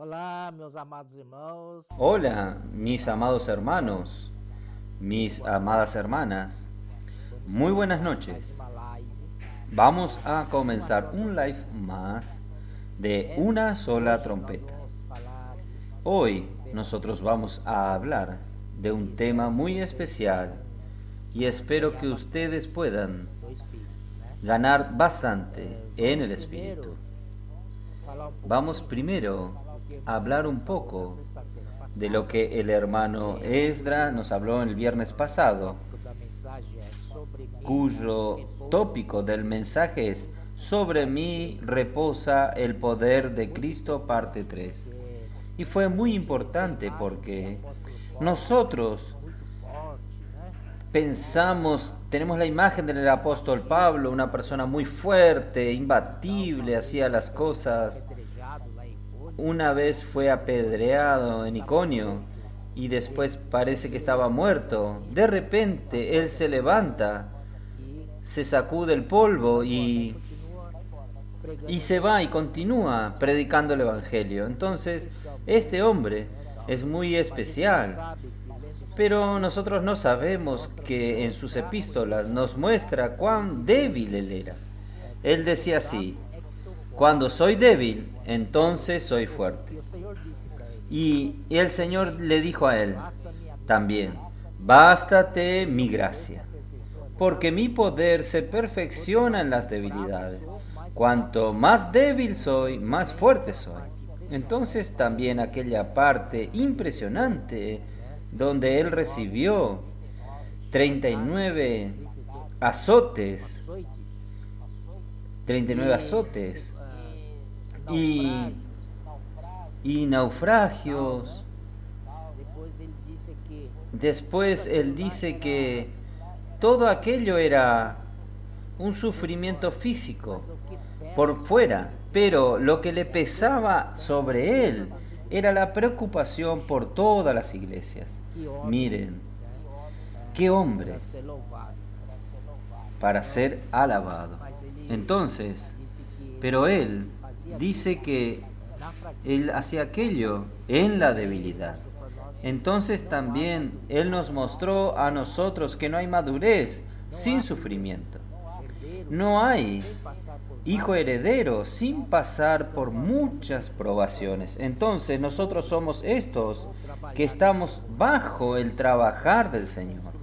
Olá, meus amados irmãos. Hola, mis amados hermanos, mis amadas hermanas. Vamos Muy buenas começar mais noches. uma live Vamos da a comenzar un live continuação. más de Hoje una sola nós trompeta. vamos falar Hoy de um tema nosotros muito vamos a especial hablar de e un tema espero que muy vocês especial possam y espero ganhar que bastante ustedes puedan do Espírito, né? ganar bastante en Vamos el Espíritu. primeiro falar um Vamos pouquinho primero do que o a irmão hablar Lucas un falou na poco sexta-feira de lo passada. que el hermano Esdra nos habló el viernes O pasado, tópico da mensagem é sobre mim cuyo repousa tópico del mensaje es Sobre mí reposa el poder de Cristo, parte 3. porque Y fue muy a gente tem importante imagens do porque apóstolo Paulo nosotros muito forte, né? pensamos, tenemos la imagen del apóstol Pablo, una persona muy fuerte, imbatible, hacía las cosas. Apedrejado lá em Icônio, Una vez fue apedreado en Iconio y después parece que estaba muerto. De repente él se levanta, e se sacude el polvo continua pregando y se va y continúa predicando el Evangelio. Entonces, este hombre es muy especial, sabe que lendo pero nosotros no sabemos que en sus epístolas nos muestra cuán débil él era. Él decía así: é que sou forte. cuando soy débil, entonces soy fuerte. E o Senhor disse para ele: Y el Señor le dijo a él basta minha también: bástate mi gracia, porque mi poder se perfecciona en las debilidades. Cuanto más débil soy, más fuerte soy. Entonces también aquella parte impresionante donde él recibió 39 azotes, açoites 39 azotes y, naufrágios. y naufragios. Depois ele disse que Después él dice que todo aquello era un sufrimiento físico mas o que pesa por fuera, pero lo que le pesaba sobre él era la preocupación por todas las iglesias. que homem Miren, qué hombre para ser louvado. para ser alabado. Mas ele Entonces, disse que pero él fazia dice que na fraqueza. él hacía aquello en la debilidad. Entonces también Él nos mostró a nosotros que no hay madurez sin sufrimiento. No hay hijo heredero sin pasar por muchas probaciones. Entonces nosotros somos estos que estamos bajo el trabajar del Señor.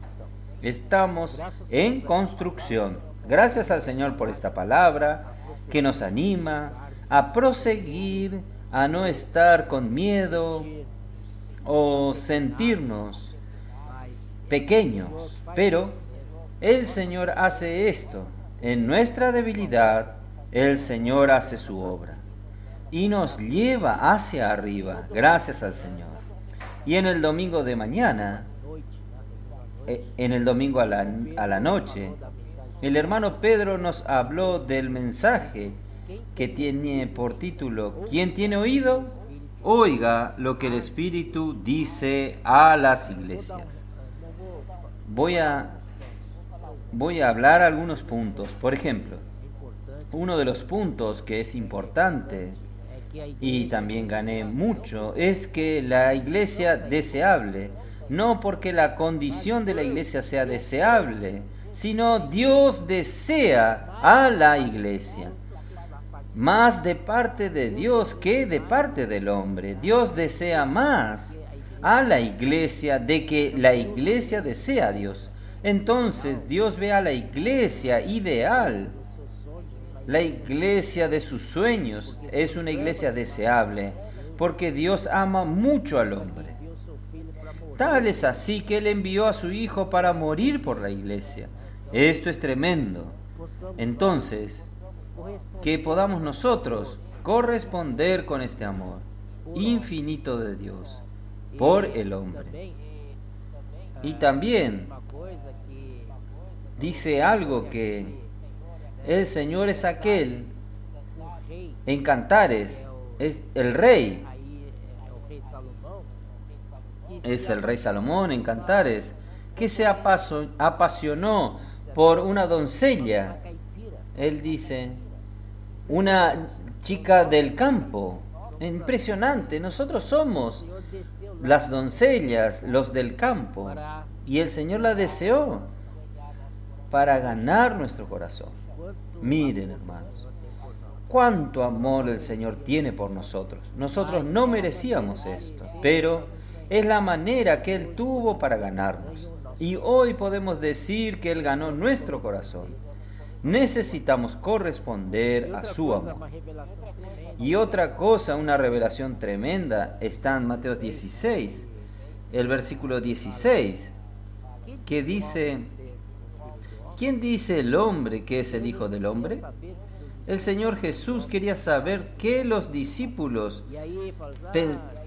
Estamos en construcción. Gracias al Señor por esta palabra que nos anima a proseguir, a no estar con miedo o sentirnos pequeños, pero el Señor hace esto. En nuestra debilidad, el Señor hace su obra y nos lleva hacia arriba, gracias al Señor. Y en el domingo de mañana, en el domingo a la noche, el hermano Pedro nos habló del mensaje que tiene por título: ¿Quién tiene oído? Oiga lo que el Espíritu dice a las iglesias. Voy a hablar algunos puntos. Por ejemplo, uno de los puntos que es importante y también gané mucho es que la iglesia deseable, no porque la condición de la iglesia sea deseable, sino Dios desea a la iglesia. Más de parte de Dios que de parte del hombre. Dios desea más a la iglesia de que la iglesia desea a Dios. Entonces Dios ve a la iglesia ideal, la iglesia de sus sueños. Es una iglesia deseable porque Dios ama mucho al hombre. Tal es así que Él envió a su Hijo para morir por la iglesia. Esto es tremendo. Entonces, que podamos nosotros corresponder con este amor infinito de Dios por el hombre. Y también dice algo que el Señor es aquel, en Cantares, es el rey, es el rey Salomón en Cantares, que se apasionó por una doncella. Él dice, una chica del campo, Impresionante, nosotros somos las doncellas, los del campo, y el Señor la deseó para ganar nuestro corazón. Miren, hermanos, cuánto amor el Señor tiene por nosotros. Nosotros no merecíamos esto, pero es la manera que Él tuvo para ganarnos. Y hoy podemos decir que Él ganó nuestro corazón. Necesitamos corresponder a su amor. Y otra cosa, una revelación tremenda, está en Mateo 16, el versículo 16, que dice: ¿quién dice el hombre que es el Hijo del Hombre? El Señor Jesús quería saber qué los discípulos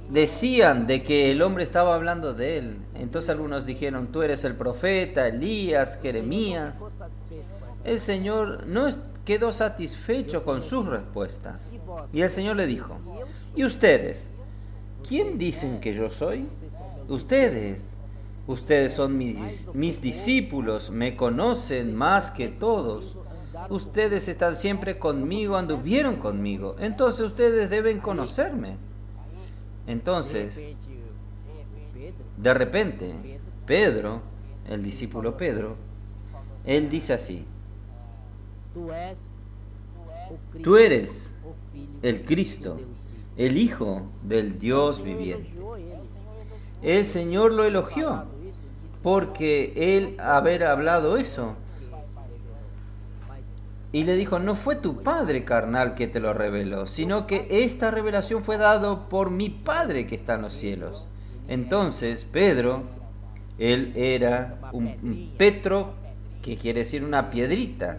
decían de que el hombre estaba hablando de él. Entonces algunos dijeron: tú eres el profeta, Elías, Jeremías. El Señor no quedó satisfecho con sus respuestas. Y el Señor le dijo: ¿y ustedes? ¿Quién dicen que yo soy? Ustedes son mis discípulos, me conocen más que todos. Ustedes están siempre conmigo, anduvieron conmigo. Entonces ustedes deben conocerme. Entonces, de repente, Pedro, el discípulo Pedro, él dice así: tú eres el Cristo, el Hijo del Dios viviente. El Señor lo elogió porque él haber hablado eso. Y le dijo: no fue tu Padre carnal que te lo reveló, sino que esta revelación fue dada por mi Padre que está en los cielos. Entonces Pedro, él era un Petro, que quiere decir una piedrita.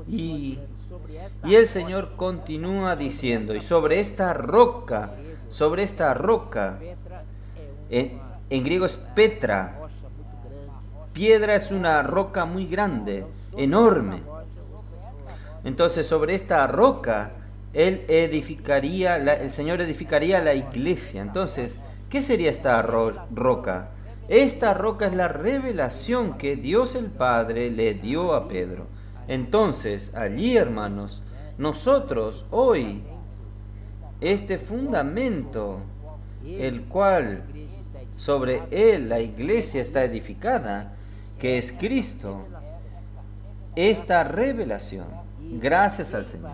Y el Señor continúa diciendo: y sobre esta roca, en griego es Petra, piedra es una roca muy grande, enorme. Entonces sobre esta roca el Señor edificaría la iglesia. Entonces, ¿qué sería esta roca? Esta roca es la revelación que Dios el Padre le dio a Pedro. Entonces, allí, hermanos, nosotros hoy, este fundamento, el cual sobre él la iglesia está edificada, que es Cristo, esta revelación, gracias al Señor.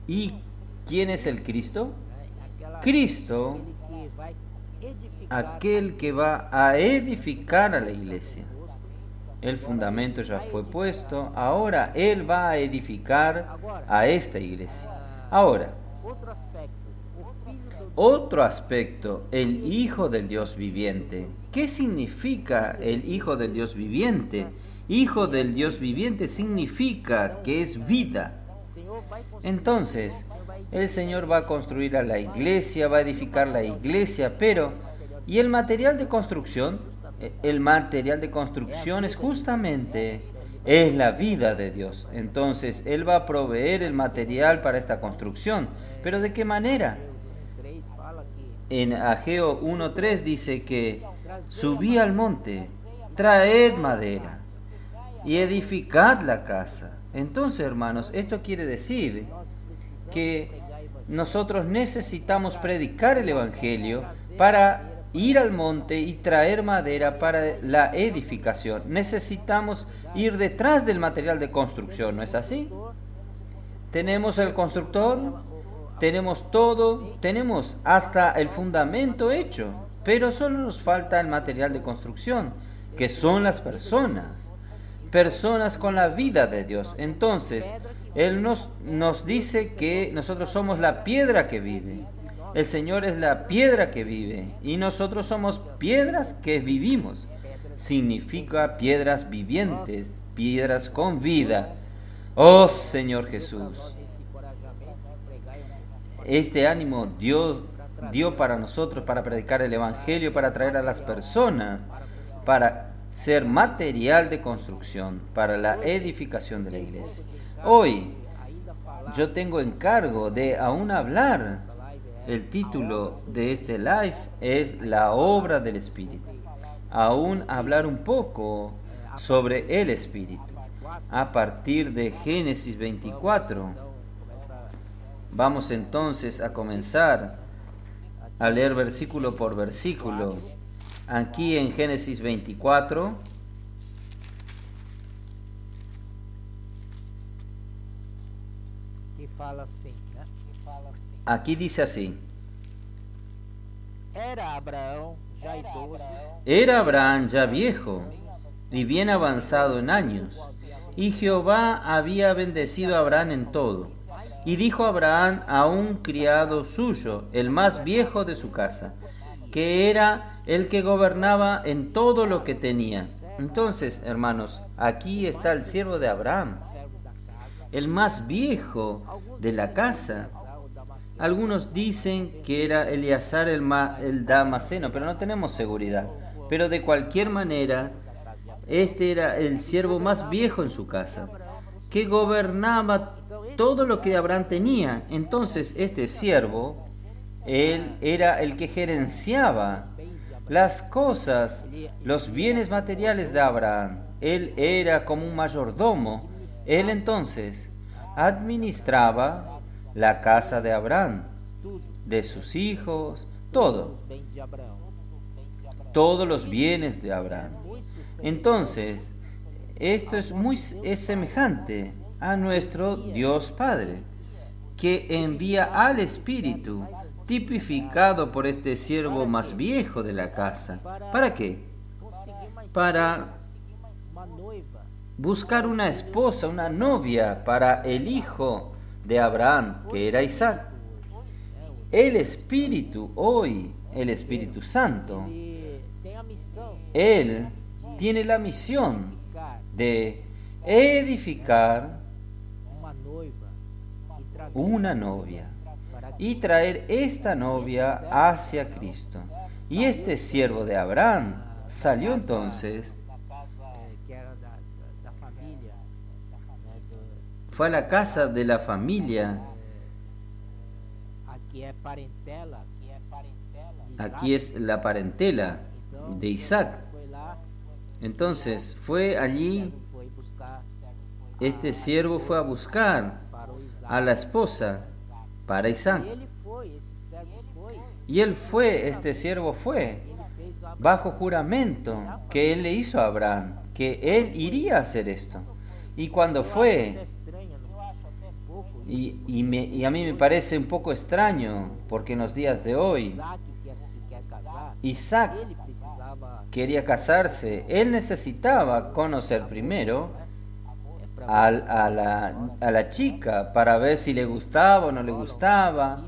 ¿Y quién es el Cristo? Cristo, aquel que va a edificar a la iglesia. El fundamento ya fue puesto, ahora Él va a edificar a esta iglesia. Ahora, otro aspecto, el Hijo del Dios viviente. ¿Qué significa el Hijo del Dios viviente? Hijo del Dios viviente significa que es vida. Entonces, el Señor va a construir a la iglesia, va a edificar la iglesia, pero ¿y el material de construcción? El material de construcción es justamente la vida de Dios. Entonces, Él va a proveer el material para esta construcción. ¿Pero de qué manera? En Ageo 1:3 dice que subí al monte, traed madera y edificad la casa. Entonces, hermanos, esto quiere decir que nosotros necesitamos predicar el Evangelio para ir al monte y traer madera para la edificación. Necesitamos ir detrás del material de construcción, ¿no es así? Tenemos el constructor, tenemos todo, tenemos hasta el fundamento hecho, pero solo nos falta el material de construcción, que son las personas con la vida de Dios. Entonces, Él nos dice que nosotros somos la piedra que vive. El Señor es la piedra que vive y nosotros somos piedras que vivimos. Significa piedras vivientes, piedras con vida. Oh Señor Jesús, este ánimo Dios dio para nosotros, para predicar el Evangelio, para traer a las personas, para ser material de construcción, para la edificación de la iglesia. Hoy yo tengo encargo de aún hablar. El título de este live es La obra del Espíritu. Aún hablar un poco sobre el Espíritu. A partir de Génesis 24. Vamos entonces a comenzar a leer versículo por versículo. Aquí en Génesis 24. Que fala assim, né? Aquí dice así. Era Abraão já idoso, Era Abraham ya viejo y bien avanzado en años, y Jehová había bendecido a Abraham en todo. Y dijo Abraham a un criado suyo, el más viejo de su casa, que era el que gobernaba en todo lo que tenía. Entonces, hermanos, aquí está el siervo de Abraham, servo da casa. el más viejo de la casa. O Damasceno. Algunos dicen que era Eleazar el Damaseno, pero no tenemos seguridad. Pero de cualquier manera, este era el siervo más viejo en su casa, que gobernaba todo lo que Abraham tenía. Entonces este siervo, él era el que gerenciaba las cosas, los bienes materiales de Abraham. Él era como un mayordomo. Él entonces administraba la casa de Abraham, Tudo, de sus hijos, todo, os bens de Abraão. todos los bienes de Abraham. Muito Entonces, esto es semejante a nuestro Dios Padre, que envía al Espíritu, tipificado por este siervo más viejo de la casa. ¿Para qué? conseguir mais Para uma noiva. buscar una esposa, una novia para el hijo de Abraham, que era Isaac. El Espíritu, hoy, el Espíritu Santo, Ele tem a missão Él tiene la misión de ficar de edificar uma noiva e trazer una novia para y traer esta novia hacia Cristo. Y este siervo de Abraham salió entonces, que era da família, né, fue a la casa de la familia. aqui é parentela, de Aquí Isaac. es la parentela de Isaac. Foi lá, Entonces fue allí, foi buscar este siervo fue a buscar para o Isaac. a la esposa para Isaac. E ele foi, esse servo foi, Y él fue, este siervo fue, ele fez o bajo juramento que él le hizo a Abraham, que él iría a hacer esto. Y cuando até fue, estranho, um pouco, y a mí me parece un poco extraño, porque en los días de hoy, Isaac que quer casar, Isaac ele precisava quería casarse, él necesitaba conocer primero a la chica para ver si le gustaba o no le gustaba,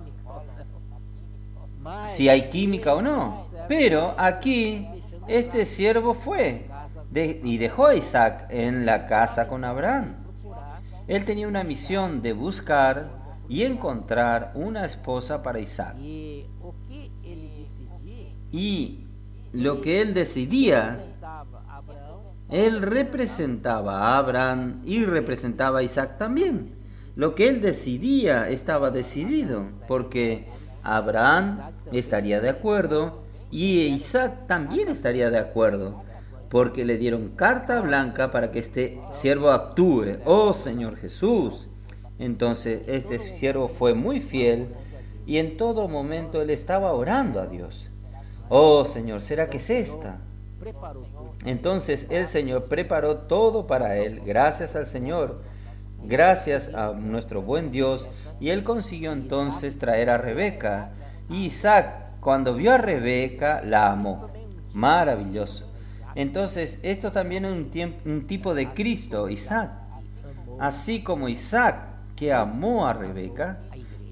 mas si hay química o no. Pero aquí este siervo fue y dejó a Isaac en la casa con Abraham. procurar Él tenía una misión de buscar y encontrar una esposa para Isaac. e o que ele decidir, Y lo que él decidía, tentava Abraão él representaba a Abraham y representaba a Isaac también. Lo que él decidía estaba decidido, porque Abraham estaría de acuerdo y Isaac también estaría de acuerdo, porque le dieron carta blanca para que este siervo actúe. Oh Señor Jesús. Entonces este siervo fue muy fiel y en todo momento él estaba orando a Dios. Oh Señor, ¿será que es esta? preparou tudo. Entonces el Señor preparó todo para él, gracias al Señor, gracias a nuestro buen Dios, y él consiguió entonces traer a Rebeca. Y Isaac, cuando vio a Rebeca, la amó. Maravilloso. Entonces, esto también es un tipo de Cristo, Isaac. Así como Isaac, que amó a Rebeca,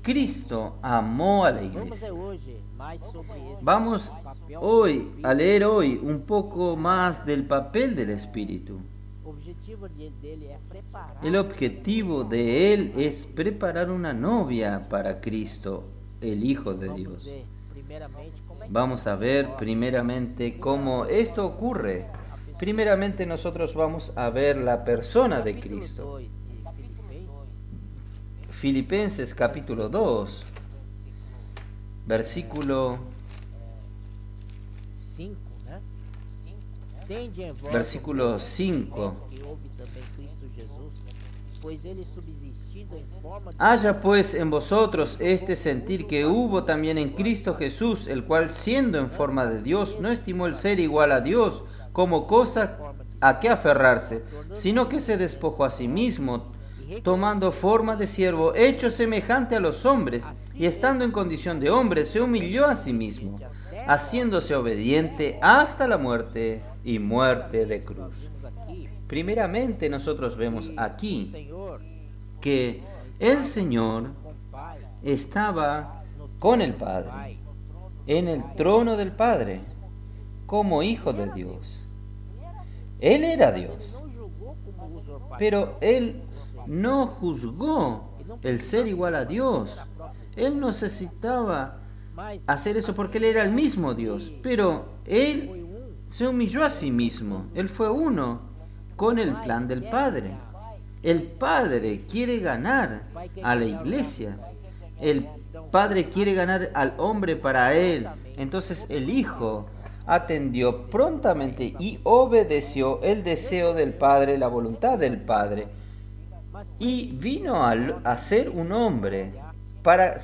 Cristo amó a la Vamos iglesia. ver hoje mais sobre esse Vamos papel hoy a leer hoy un poco más del papel del Espíritu. O objetivo dele é preparar El objetivo de él es preparar una novia para Cristo, el Hijo de Vamos Dios. ver primeiramente como é que Vamos a ver primeramente cómo esto ocurre. Primeramente nosotros vamos a ver la persona de capítulo Cristo. 2 de Filipenses, Filipenses capítulo 2, versículo 5, né? Tende em vós versículo o 5. que houve também Cristo Jesus, Pois ele subsistindo em forma de Haya pues en vosotros este sentir que hubo también en Cristo Jesús, el cual siendo en forma de Dios, no estimó el ser igual a Dios como cosa a que aferrarse, sino que se despojó a sí mismo, tomando forma de siervo, hecho semejante a los hombres, y estando en condición de hombre, se humilló a sí mismo, haciéndose obediente hasta la muerte y muerte de cruz. vimos aqui, Primeramente nosotros vemos o aquí Senhor que el Señor com o Pai, estaba con el Padre, en el trono del Padre, como hijo de Dios. Él era Dios, ele não julgou como usurpação. pero Él no juzgó el ser igual a Dios. Él no necesitaba Mas hacer eso porque Él era el mismo Dios, pero Él se humilló a sí mismo. Él fue uno con el plan del Padre. El Padre quiere ganar a la iglesia. El Padre quiere ganar al hombre para Él. Entonces el Hijo atendió prontamente y obedeció el deseo del Padre, la voluntad del Padre. Y vino a ser un hombre. Para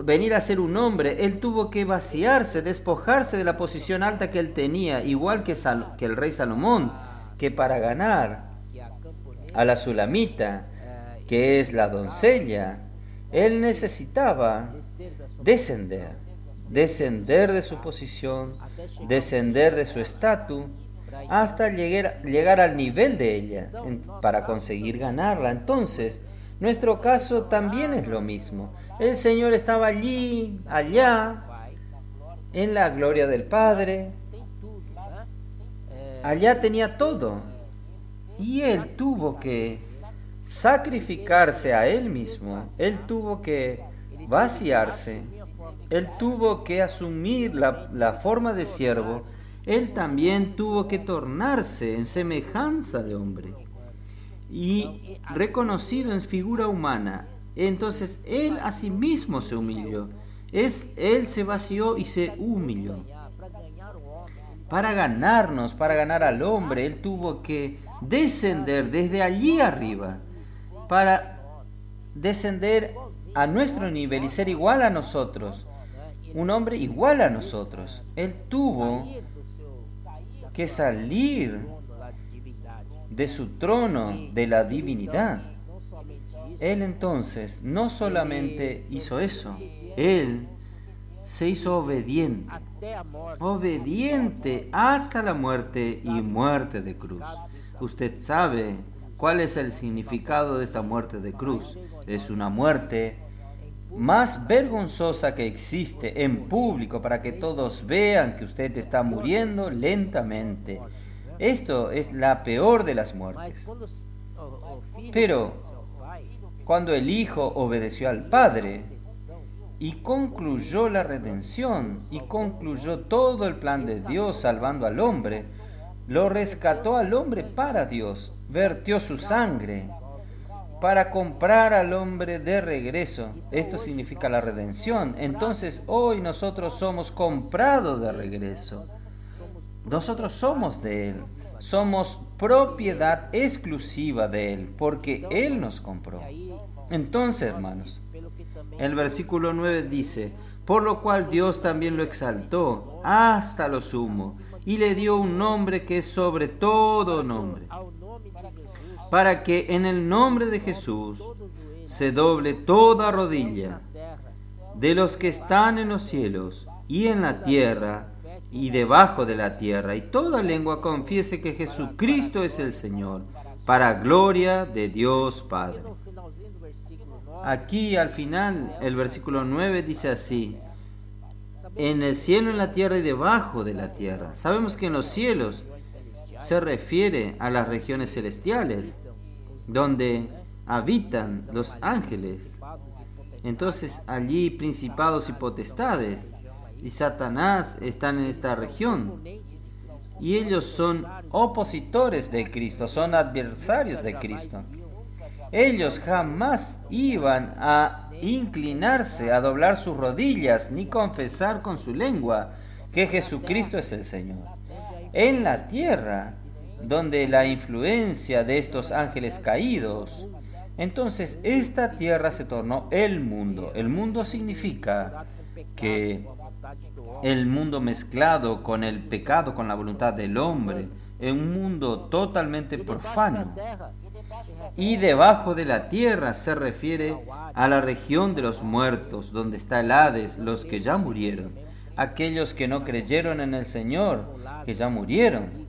venir a ser un hombre, Él tuvo que vaciarse, despojarse de la posición alta que Él tenía, igual que el rey Salomón, que para ganar que a camponesa a la Sulamita, que es la doncella, Él necesitaba descender de su posición, descender de su estatus, hasta llegar al nivel de ella, para conseguir ganarla. Entonces, nuestro caso también es lo mismo. El Señor estaba allí, allá, Pai en la gloria del Padre, tem tudo, né? allá tenía todo. Y Él tuvo que sacrificarse a Él mismo, Él tuvo que vaciarse, Él tuvo que asumir la forma de siervo, Él también tuvo que tornarse en semejanza de hombre y reconocido en figura humana. Entonces Él a sí mismo se humilló, Él se vació y se humilló. Para ganhar o homem, Para ganarnos, para ganar al hombre, Él tuvo que descender desde allí arriba, para descender a nuestro nivel y ser igual a nosotros, un hombre igual a nosotros. Él tuvo sair do seu que salir trono lá de divindade. de su trono de la divinidad. Não somente isso, Él entonces no solamente hizo eso, Él se hizo obediente. até a morte. Obediente hasta la muerte y muerte de cruz. Usted sabe cuál es el significado de esta muerte de cruz. Es una muerte más vergonzosa que existe en público para que todos vean que usted está muriendo lentamente. Esto es la peor de las Mas muertes. quando o filho Pero obedeceu ao Pai, cuando el Hijo obedeció al Padre redenção, y concluyó la redención y concluyó todo el plan de Dios salvando al hombre, lo rescató al hombre para Dios, vertió su sangre para comprar al hombre de regreso. Esto significa la redención. Entonces hoy nosotros somos comprados de regreso. Nosotros somos de Él. Somos propiedad exclusiva de Él, porque Él nos compró. Entonces, hermanos, pelo que também el versículo 9 dice, por lo cual Dios también lo exaltó hasta lo sumo y le dio un nombre que es sobre todo nombre, ao nome de Jesus, para que en el nombre de Jesús todo joelho se doble toda rodilla na terra de los que están en los cielos y en la tierra y debajo de la tierra, y toda lengua confiese que Jesucristo es el Señor, para gloria de Dios Padre. no finalzinho do versículo 9, Aquí al final el versículo 9 dice así, en el cielo, en la tierra y debajo de la tierra. Sabemos que en los cielos se refiere a las regiones celestiales, donde habitan los ángeles. Entonces allí principados y potestades y Satanás están en esta región. Y ellos son opositores de Cristo, son adversarios de Cristo. Ellos jamás iban a inclinarse, a doblar sus rodillas, ni confesar con su lengua que Jesucristo es el Señor. En la tierra donde la influencia de estos ángeles caídos, entonces esta tierra se tornó el mundo. El mundo significa que el mundo mezclado con el pecado, con la voluntad del hombre, en un mundo totalmente profano. Y debajo de la tierra se refiere a la región de los muertos, donde está el Hades, los que ya murieron, aquellos que no creyeron en el Señor, que ya murieron,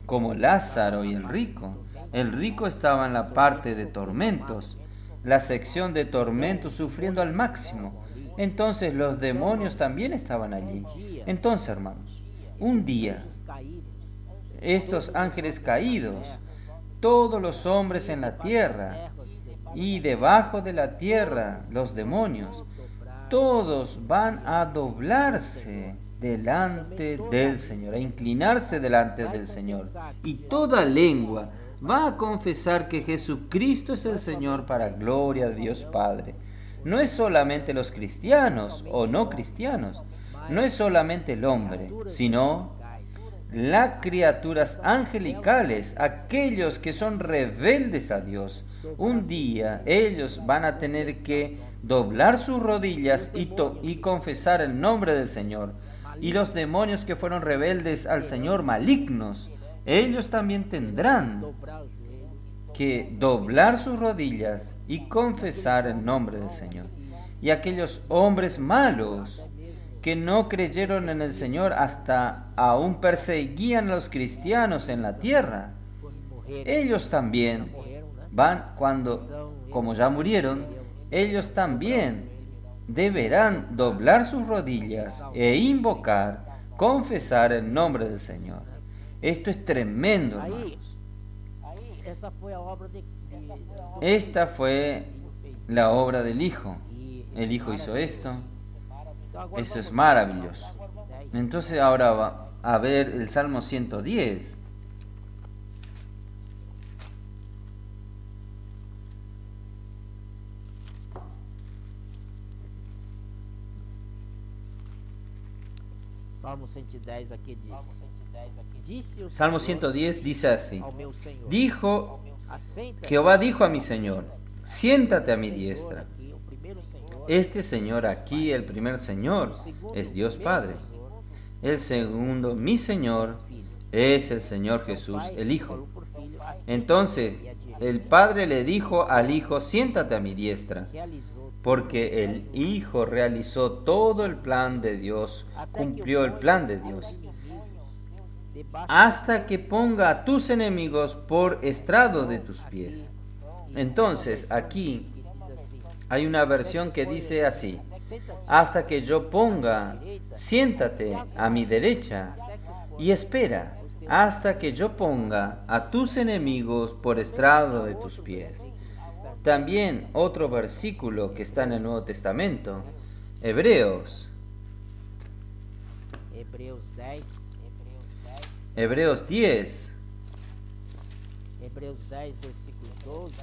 como Lázaro y el rico. El rico estaba en la parte de tormentos, la sección de tormentos sufriendo al máximo. Entonces los demonios también estaban allí. Entonces, hermanos, un día, estos ángeles caídos, todos los hombres en la tierra y debajo de la tierra, los demonios, todos van a doblarse delante del Señor, a inclinarse delante del Señor. Y toda lengua va a confesar que Jesucristo es el Señor para gloria de Dios Padre. No es solamente los cristianos o no cristianos, no es solamente el hombre, sino las criaturas angelicales, aquellos que son rebeldes a Dios. Un día ellos van a tener que doblar sus rodillas y confesar el nombre del Señor. Y los demonios que fueron rebeldes al Señor, malignos, ellos también tendrán que doblar sus rodillas y confesar el nombre del Señor. Y aquellos hombres malos que no creyeron en el Señor, hasta aún perseguían a los cristianos en la tierra, ellos también van, como ya murieron, ellos también deberán doblar sus rodillas e invocar, confesar el nombre del Señor. Esto es tremendo, hermanos. Esta fue la obra del Hijo. El Hijo hizo esto. Esto es maravilloso. Entonces ahora va a ver el Salmo 110. Salmo 110 aqui diz: Salmo 110 dice así: ao meu Senhor, Dijo, assenta-te Jehová dijo a mi Señor, siéntate a mi diestra. aqui, o primeiro Senhor, Este Señor aquí, el primer Señor, es Dios Padre. El segundo, mi Señor, es el Señor Jesús, el Hijo. falou por filho, assenta-te Entonces à direita. el Padre le dijo al Hijo, siéntate a mi diestra, Realizou porque el Hijo realizó todo el plan de Dios, cumplió el plan de Dios, debaixo hasta que ponga a tus enemigos por estrado de tus pies. Entonces aquí que diz assim: hay una versión que dice así: Senta-te hasta que yo ponga, siéntate a mi derecha y espera hasta que yo ponga a tus enemigos por estrado de tus pies. También otro versículo que está en el Nuevo Testamento, Hebreos Hebreus 10, Hebreos 10, Hebreus 10, versículo 12,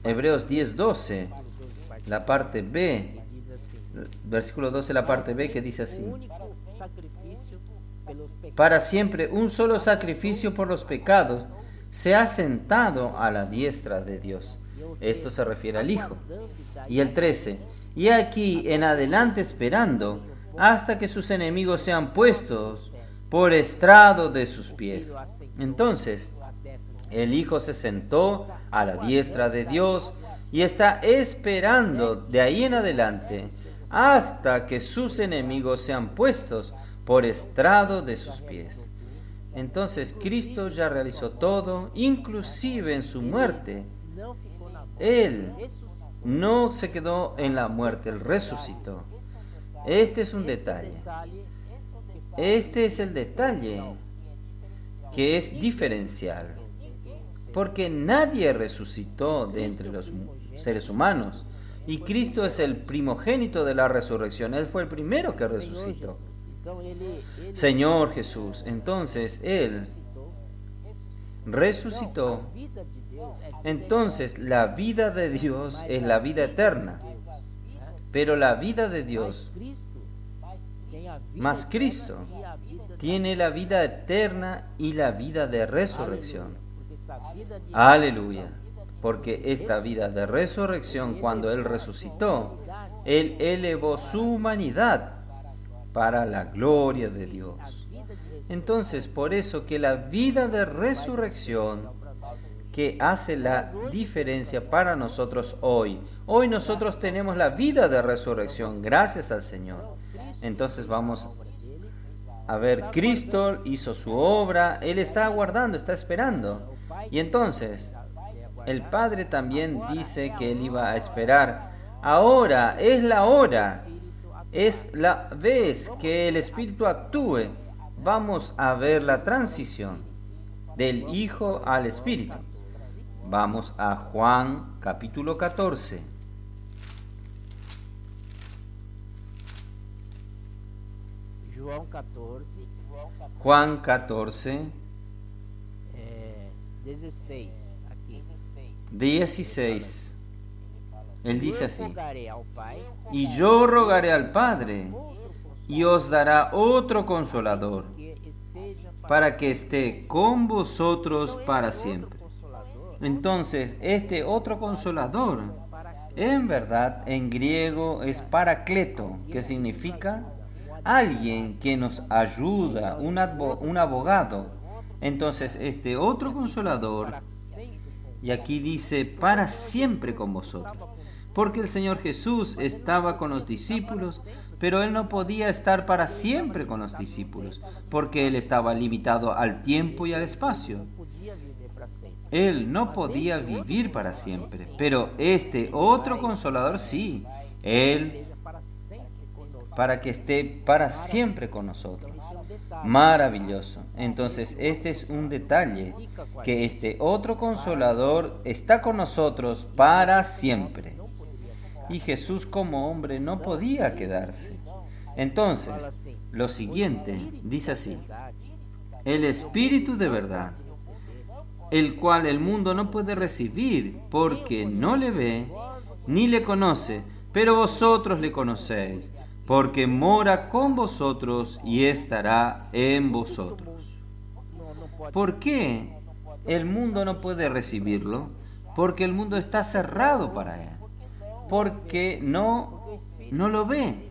Hebreos 10, 12, versículo 12, parte la parte B, que diz assim: versículo 12, la parte B, que dice así: O único sacrifício pelos pecados. para siempre un solo sacrificio por los pecados se ha sentado a la diestra de Dios. Esto se refiere al Hijo. Y el 13, y aquí en adelante esperando hasta que sus enemigos sean puestos por estrado de sus pies. Entonces, el Hijo se sentó a la diestra de Dios y está esperando de ahí en adelante hasta que sus enemigos sean puestos por estrado de sus pies. Entonces Cristo ya realizó todo, inclusive en su muerte. Não ficou na morte, Él ressuscitou. no se quedó en la muerte, Él resucitó. Este es un detalle. Este es el detalle que es diferencial. Porque nadie resucitó de entre los seres humanos. Y Cristo es el primogénito de la resurrección. Él fue el primero que resucitó. Então ele Señor Jesús. Entonces Él resucitó. a vida de Deus é Entonces la vida de Dios es la vida eterna. Pero la vida de Dios Cristo tem tem a vida Mas eterna Cristo e a vida de tiene la vida eterna y la vida de resurrección. Porque esta vida de Aleluya. Porque esta vida de resurrección, cuando Él resucitó, Él elevó su humanidad para la gloria de Dios. Entonces, por eso que la vida de resurrección que hace la diferencia para nosotros hoy. Hoy nosotros tenemos la vida de resurrección, gracias al Señor. Entonces vamos a ver, Cristo hizo su obra, Él está aguardando, está esperando. Y entonces, el Padre también dice que Él iba a esperar. Ahora es la hora, es la vez que el Espíritu actúe. Vamos a ver la transición del Hijo al Espíritu. Vamos a Juan capítulo 14. João 14, Juan 14, 16, aqui. 16. Él dice así: Rogarei ao Pai, y yo rogaré al Padre, y os dará otro consolador, que esteja para que esté con vosotros para siempre. Consolador, Entonces, este otro consolador, en verdad, en griego es paracleto, que significa alguien que nos ayuda, un abogado. Entonces, este otro consolador, y aquí dice, para siempre con vosotros. Porque el Señor Jesús estaba con los discípulos, pero Él no podía estar para siempre con los discípulos, porque Él estaba limitado al tiempo y al espacio. podia viver para sempre. Él no podía vivir para siempre, pero este otro consolador sí, Él Esteja para sempre conosco. para que esté para siempre con nosotros. Esse é um detalhe. Maravilloso. Entonces, este es un detalle, que este otro consolador está con nosotros para siempre. Y Jesús como hombre no podía quedarse. Entonces, lo siguiente dice así: el Espíritu de verdad, el cual el mundo no puede recibir porque no le ve ni le conoce, pero vosotros le conocéis, porque mora con vosotros y estará en vosotros. Não pode ¿Por qué el mundo no puede recibirlo? Porque el mundo está cerrado para él. Porque no lo ve.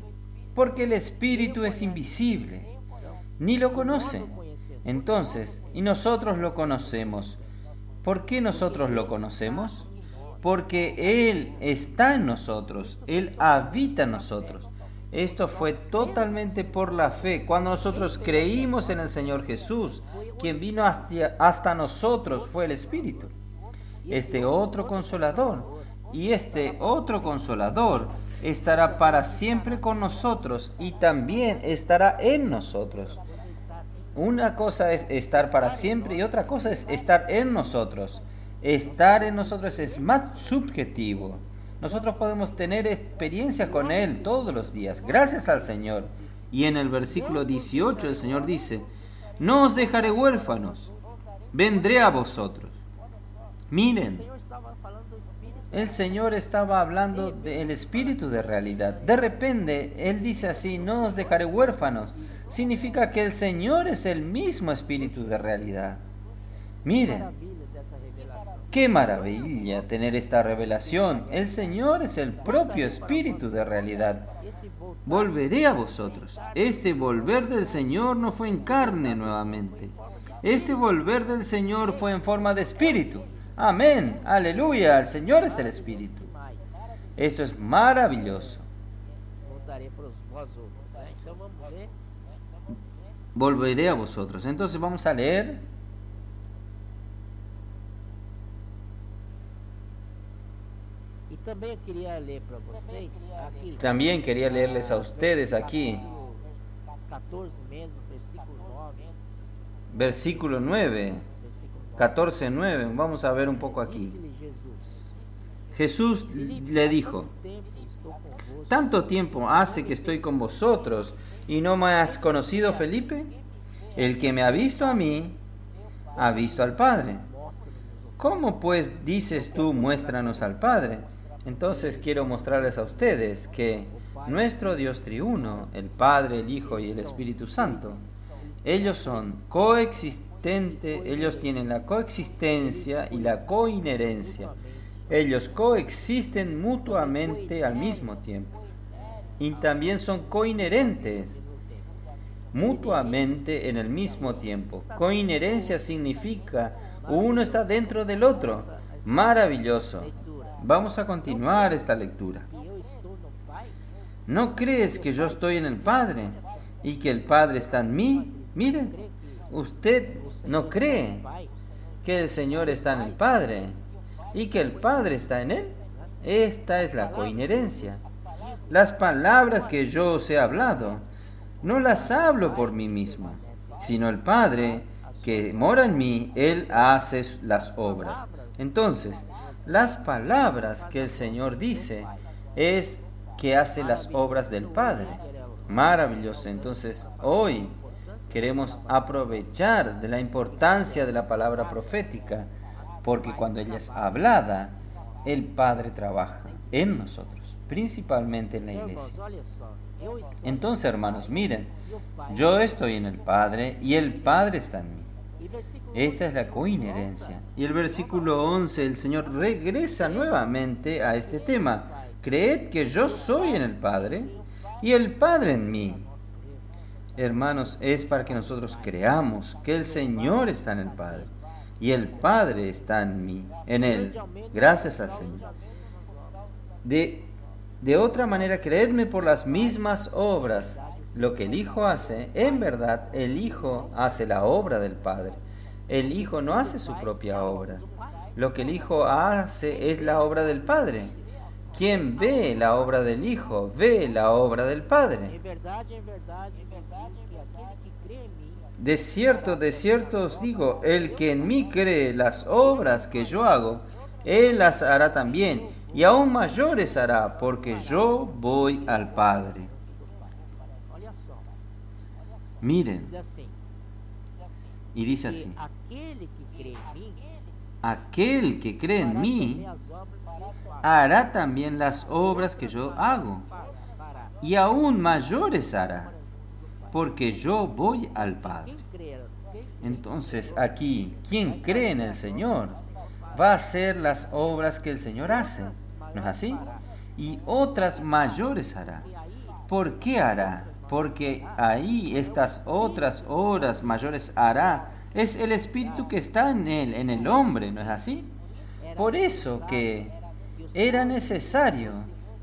Porque el Espíritu es invisible. Ni lo conoce. Entonces, y nosotros lo conocemos. ¿Por qué nosotros lo conocemos? Porque Él está en nosotros. Él habita en nosotros. Esto fue totalmente por la fe. Cuando nosotros creímos en el Señor Jesús, quien vino hasta nosotros fue el Espíritu. Este otro consolador. Y este otro consolador estará para siempre con nosotros y también estará en nosotros. Una cosa es estar para siempre y otra cosa es estar en nosotros. Estar en nosotros es más subjetivo. Nosotros podemos tener experiencia con Él todos los días, gracias al Señor. Y en el versículo 18 el Señor dice: no os dejaré huérfanos, vendré a vosotros. Miren, el Señor estaba hablando del espíritu de realidad. De repente, Él dice así: no os dejaré huérfanos. Significa que el Señor es el mismo espíritu de realidad. Miren, maravilha dessa revelação. qué maravilla tener esta revelación. El Señor es el propio espíritu de realidad. Esse voltar Volveré a vosotros. Este volver del Señor no fue en carne nuevamente. Este volver del Señor fue en forma de espíritu. Amén, aleluya, el Señor es el Espíritu. mais. Esto es maravilloso. Voltarei para vós outros. Né? Então vamos ver. Volveré a vosotros. Entonces vamos a leer. E também eu queria ler para vocês aqui. También quería leerles a ustedes aquí, 14 mesmo, versículo 9. versículo 9, Versículo 9. 14:9. Vamos a ver un poco aquí. Disse-lhe Jesus: Jesús le dijo: tempo estou convosco, ¿tanto tiempo hace que estoy con vosotros y no me has conocido, Felipe? El que me ha visto a mí, ha visto al Padre. ¿Cómo pues dices tú, muéstranos al Padre? Entonces quiero mostrarles a ustedes que nuestro Dios triuno, el Padre, el Hijo y el Espíritu Santo, ellos son coexistentes, ellos tienen la coexistencia y la coinherencia. Ellos coexisten mutuamente al mismo tiempo. Y también son coinherentes mutuamente en el mismo tiempo. Coinherencia significa uno está dentro del otro. Maravilloso. Vamos a continuar esta lectura. ¿No crees que yo estoy en el Padre y que el Padre está en mí? Miren, usted no cree que el Señor está en el Padre y que el Padre está en Él. Esta es la coinherencia. Las palabras que yo os he hablado, no las hablo por mí mismo, sino el Padre que mora en mí, Él hace las obras. Entonces, las palabras que el Señor dice es que hace las obras del Padre. Maravilloso. Entonces, hoy queremos aprovechar de la importancia de la palabra profética, porque cuando ella es hablada, el Padre trabaja en nosotros, principalmente en la iglesia. Entonces, hermanos, miren, yo estoy en el Padre y el Padre está en mí. Esta es la coinherencia. Y el versículo 11, el Señor regresa nuevamente a este tema. Creed que yo soy en el Padre y el Padre en mí. Hermanos, es para que nosotros creamos que el Señor está en el Padre y el Padre está en mí, en Él. Gracias al Señor. De otra manera, creedme por las mismas obras. Lo que el Hijo hace, en verdad, el Hijo hace la obra del Padre. El Hijo no hace su propia obra. Lo que el Hijo hace es la obra del Padre. Quien ve la obra del Hijo, ve la obra del Padre. De cierto os digo, el que en mí cree las obras que yo hago, él las hará también, y aún mayores hará, porque yo voy al Padre. Miren, y dice así: aquel que cree en mí hará también las obras que yo hago, y aún mayores hará, porque yo voy al Padre. Entonces aquí, quien cree en el Señor va a hacer las obras que el Señor hace, ¿no es así? Y otras mayores hará. ¿Por qué hará? Porque ahí estas otras obras mayores hará, es el Espíritu que está en él, en el hombre, ¿no es así? Por eso que era necesario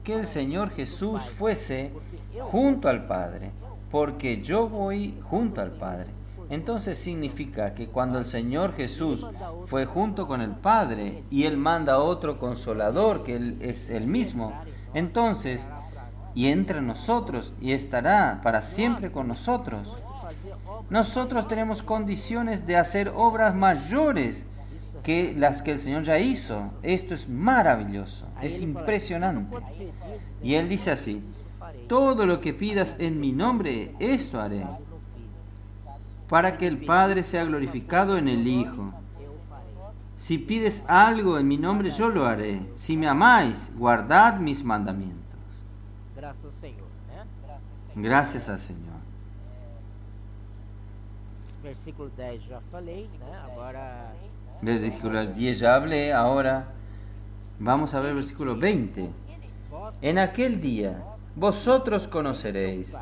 que el Señor Jesús fuese junto al Padre, porque yo voy junto al Padre. Entonces significa que cuando el Señor Jesús fue junto con el Padre y Él manda a otro consolador, que Él es el mismo, entonces, y entre nosotros y estará para siempre con nosotros, nosotros tenemos condiciones de hacer obras mayores que las que el Señor ya hizo. Esto es maravilloso, es impresionante. Y Él dice así: todo lo que pidas en mi nombre, esto haré, para que el Padre sea glorificado en el Hijo. Si pides algo en mi nombre, yo lo haré. Si me amáis, guardad mis mandamientos. Gracias al Señor. Versículo 10 já falei, né? Agora Versículo 10 ya hablé, ahora vamos a ver versículo 20. En aquel día vosotros conoceréis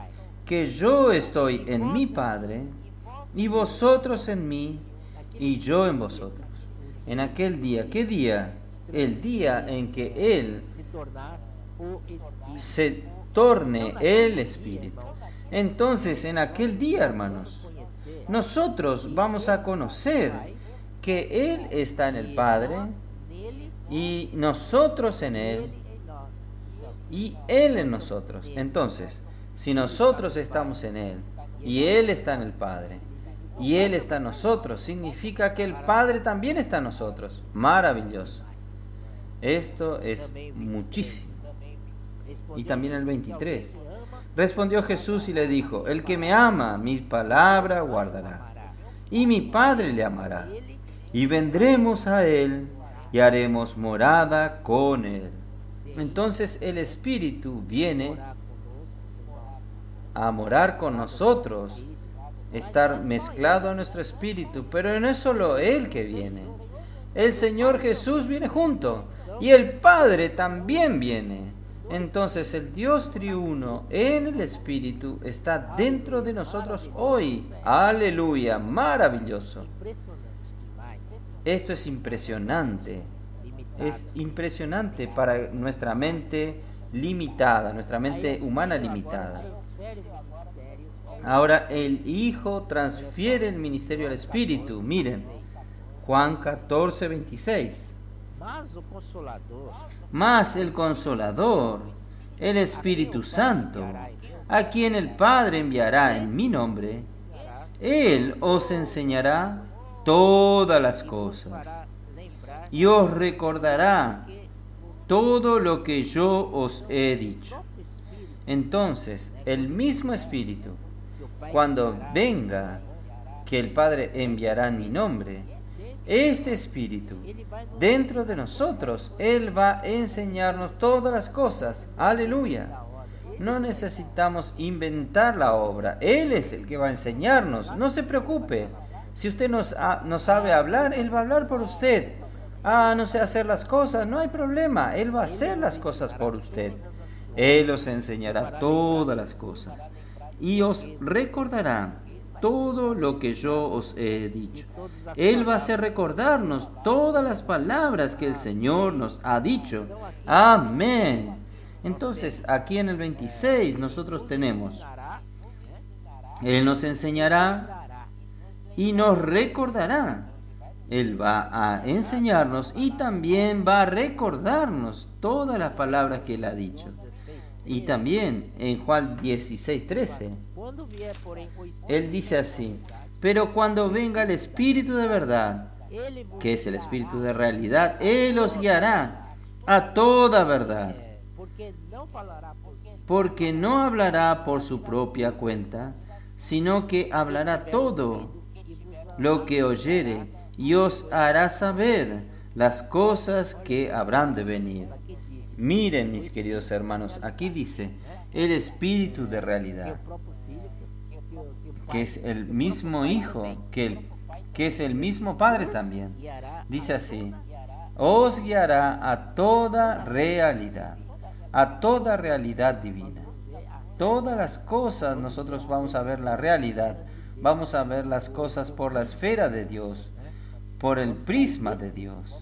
que yo estoy en mi Padre, y vosotros en mí, y yo en vosotros. En aquel día, ¿qué día? El día en que Él se torne el Espíritu. Entonces, en aquel día, hermanos, nosotros vamos a conocer que Él está en el Padre, y nosotros en Él, y Él en nosotros. Entonces, si nosotros estamos en Él, y Él está en el Padre, y Él está en nosotros, significa que el Padre también está en nosotros. Maravilloso. Esto es muchísimo. Y también el 23. Respondió Jesús y le dijo: el que me ama, mi palabra guardará, y mi Padre le amará, y vendremos a Él, y haremos morada con Él. Entonces el Espíritu viene a morar con nosotros, estar mezclado a nuestro espíritu, pero no es solo Él que viene. El Señor Jesús viene junto y el Padre también viene. Entonces el Dios triuno en el Espíritu está dentro de nosotros hoy. Aleluya, maravilloso. Esto es impresionante. Es impresionante para nuestra mente limitada, nuestra mente humana limitada. Ahora el Hijo transfiere el ministerio al Espíritu. Miren, Juan 14, 26. Mas el Consolador, el Espíritu Santo, a quien el Padre enviará en mi nombre, Él os enseñará todas las cosas y os recordará todo lo que yo os he dicho. Entonces, el mismo Espíritu, cuando venga, que el Padre enviará en mi nombre, este Espíritu, dentro de nosotros, Él va a enseñarnos todas las cosas. Aleluya. No necesitamos inventar la obra. Él es el que va a enseñarnos. No se preocupe. Si usted no sabe hablar, Él va a hablar por usted. No sé hacer las cosas, no hay problema. Él va a hacer las cosas por usted. Él os enseñará todas las cosas y os recordará todo lo que yo os he dicho. Él va a hacer recordarnos todas las palabras que el Señor nos ha dicho. Amén. Entonces, aquí en el 26 nosotros tenemos: Él nos enseñará y nos recordará. Él va a enseñarnos y también va a recordarnos todas las palabras que Él ha dicho. Y también en Juan 16:13, Él dice así: pero cuando venga el Espíritu de verdad, que es el Espíritu de realidad, Él os guiará a toda verdad, porque no hablará por su propia cuenta, sino que hablará todo lo que oyere y os hará saber las cosas que habrán de venir. Miren, mis queridos hermanos, aquí dice el Espíritu de realidad, que es el mismo Hijo, que es el mismo Padre también. Dice así: os guiará a toda realidad divina. Todas las cosas nosotros vamos a ver la realidad, vamos a ver las cosas por la esfera de Dios, por el prisma de Dios.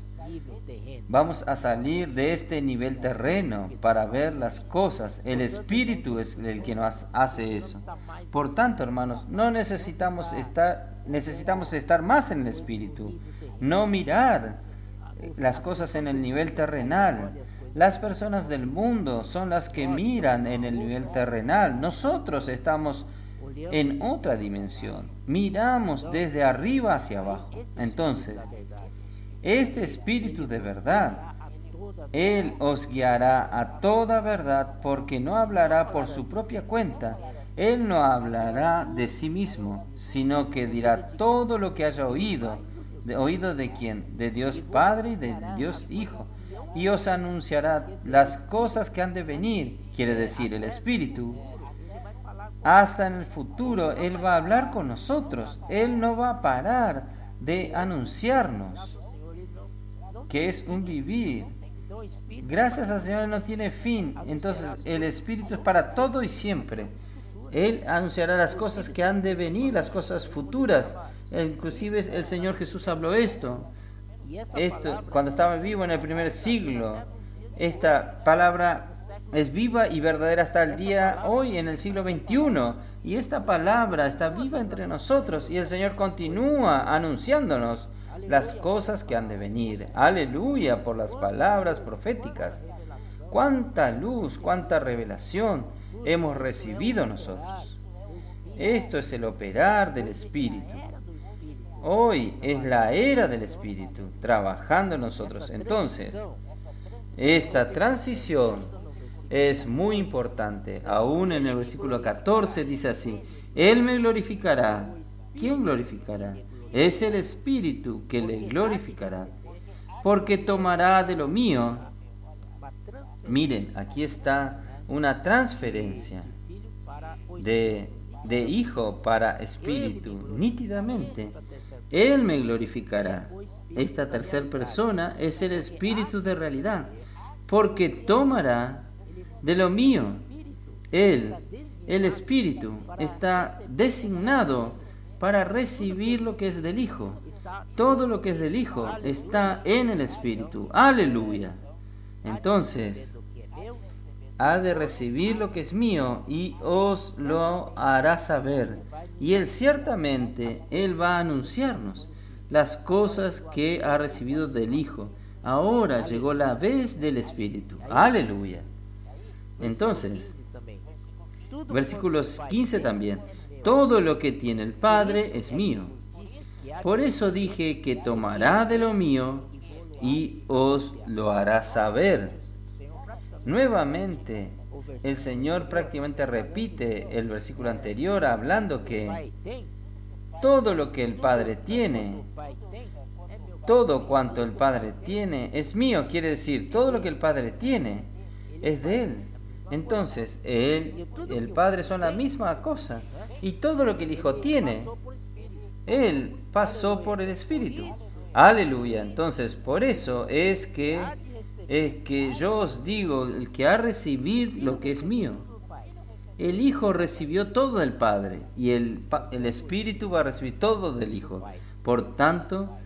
Vamos a salir de este nivel terreno para ver las cosas. El Espíritu es el que nos hace eso. Por tanto, hermanos, necesitamos estar más en el Espíritu, no mirar las cosas en el nivel terrenal. Las personas del mundo son las que miran en el nivel terrenal. Nosotros estamos en otra dimensión. Miramos desde arriba hacia abajo. Entonces, este Espíritu de verdad, Él os guiará a toda verdad, porque no hablará por su propia cuenta. Él no hablará de sí mismo, sino que dirá todo lo que haya oído. ¿Oído de quién? De Dios Padre y de Dios Hijo. Y os anunciará las cosas que han de venir, quiere decir el Espíritu. Hasta en el futuro Él va a hablar con nosotros. Él no va a parar de anunciarnos, que es un vivir. Gracias al Señor, Él no tiene fin. Entonces el Espíritu es para todo y siempre. Él anunciará las cosas que han de venir, las cosas futuras. Inclusive el Señor Jesús habló esto cuando estaba vivo en el primer siglo. Esta palabra es viva y verdadera hasta el día hoy, en el siglo XXI. Y esta palabra está viva entre nosotros y el Señor continúa anunciándonos las cosas que han de venir. Aleluya por las palabras proféticas. Cuánta luz, cuánta revelación hemos recibido nosotros. Esto es el operar del Espíritu. Hoy es la era del Espíritu trabajando en nosotros. Entonces, esta transición es muy importante. Aún en el versículo 14 dice así: Él me glorificará. ¿Quién glorificará? Es el Espíritu que le glorificará, porque tomará de lo mío. Miren, aquí está una transferencia. de hijo para espíritu, nítidamente. Él me glorificará. Esta tercera persona es el espíritu de realidad, porque tomará de lo mío. Él, el espíritu, está designado para recibir lo que es del Hijo. Todo lo que es del Hijo está en el Espíritu. Aleluya. Entonces, ha de recibir lo que es mío y os lo hará saber. Y Él ciertamente, Él va a anunciarnos las cosas que ha recibido del Hijo. Ahora llegó la vez del Espíritu. Aleluya. Entonces, versículos 15 también. Todo lo que tiene el Padre es mío. Por eso dije que tomará de lo mío y os lo hará saber. Nuevamente, el Señor prácticamente repite el versículo anterior hablando que todo lo que el Padre tiene, todo cuanto el Padre tiene es mío. Quiere decir, todo lo que el Padre tiene es de Él. Entonces, el Padre son la misma cosa. Y todo lo que el Hijo tiene, Él pasó por el Espíritu. Aleluya. Entonces, por eso es que yo os digo, el que ha recibido lo que es mío. El Hijo recibió todo del Padre y el Espíritu va a recibir todo del Hijo. Por tanto,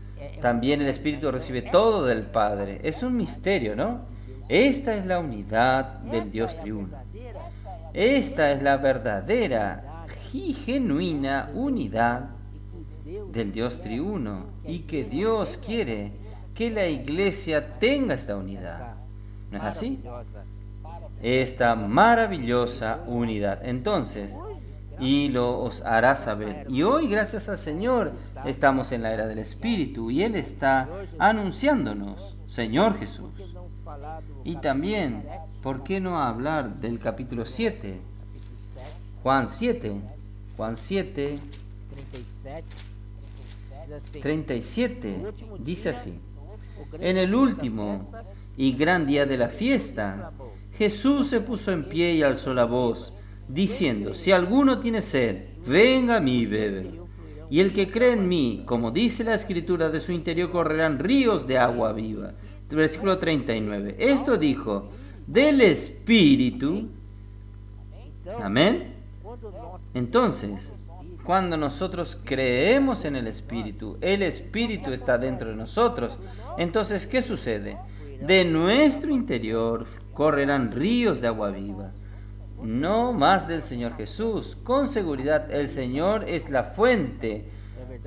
también el Espíritu recibe todo del Padre. Es un misterio, ¿no? Esta es la unidad del Dios triuno. Esta es la verdadera y genuina unidad del Dios triuno, y que Dios quiere que la iglesia tenga esta unidad. ¿No es así? Esta maravillosa unidad. Entonces, y lo os hará saber. Y hoy, gracias al Señor, estamos en la era del Espíritu y Él está anunciándonos, Señor Jesús. Y también, ¿por qué no hablar del capítulo 7? Juan 7, 37, dice así: en el último y gran día de la fiesta, Jesús se puso en pie y alzó la voz, diciendo: si alguno tiene sed, venga a mí y bebe. Y el que cree en mí, como dice la Escritura, de su interior correrán ríos de agua viva. Versículo 39. Esto dijo del Espíritu. Amén. Entonces, cuando nosotros creemos en el Espíritu está dentro de nosotros. Entonces, ¿qué sucede? De nuestro interior correrán ríos de agua viva. No más del Señor Jesús. Con seguridad, el Señor es la fuente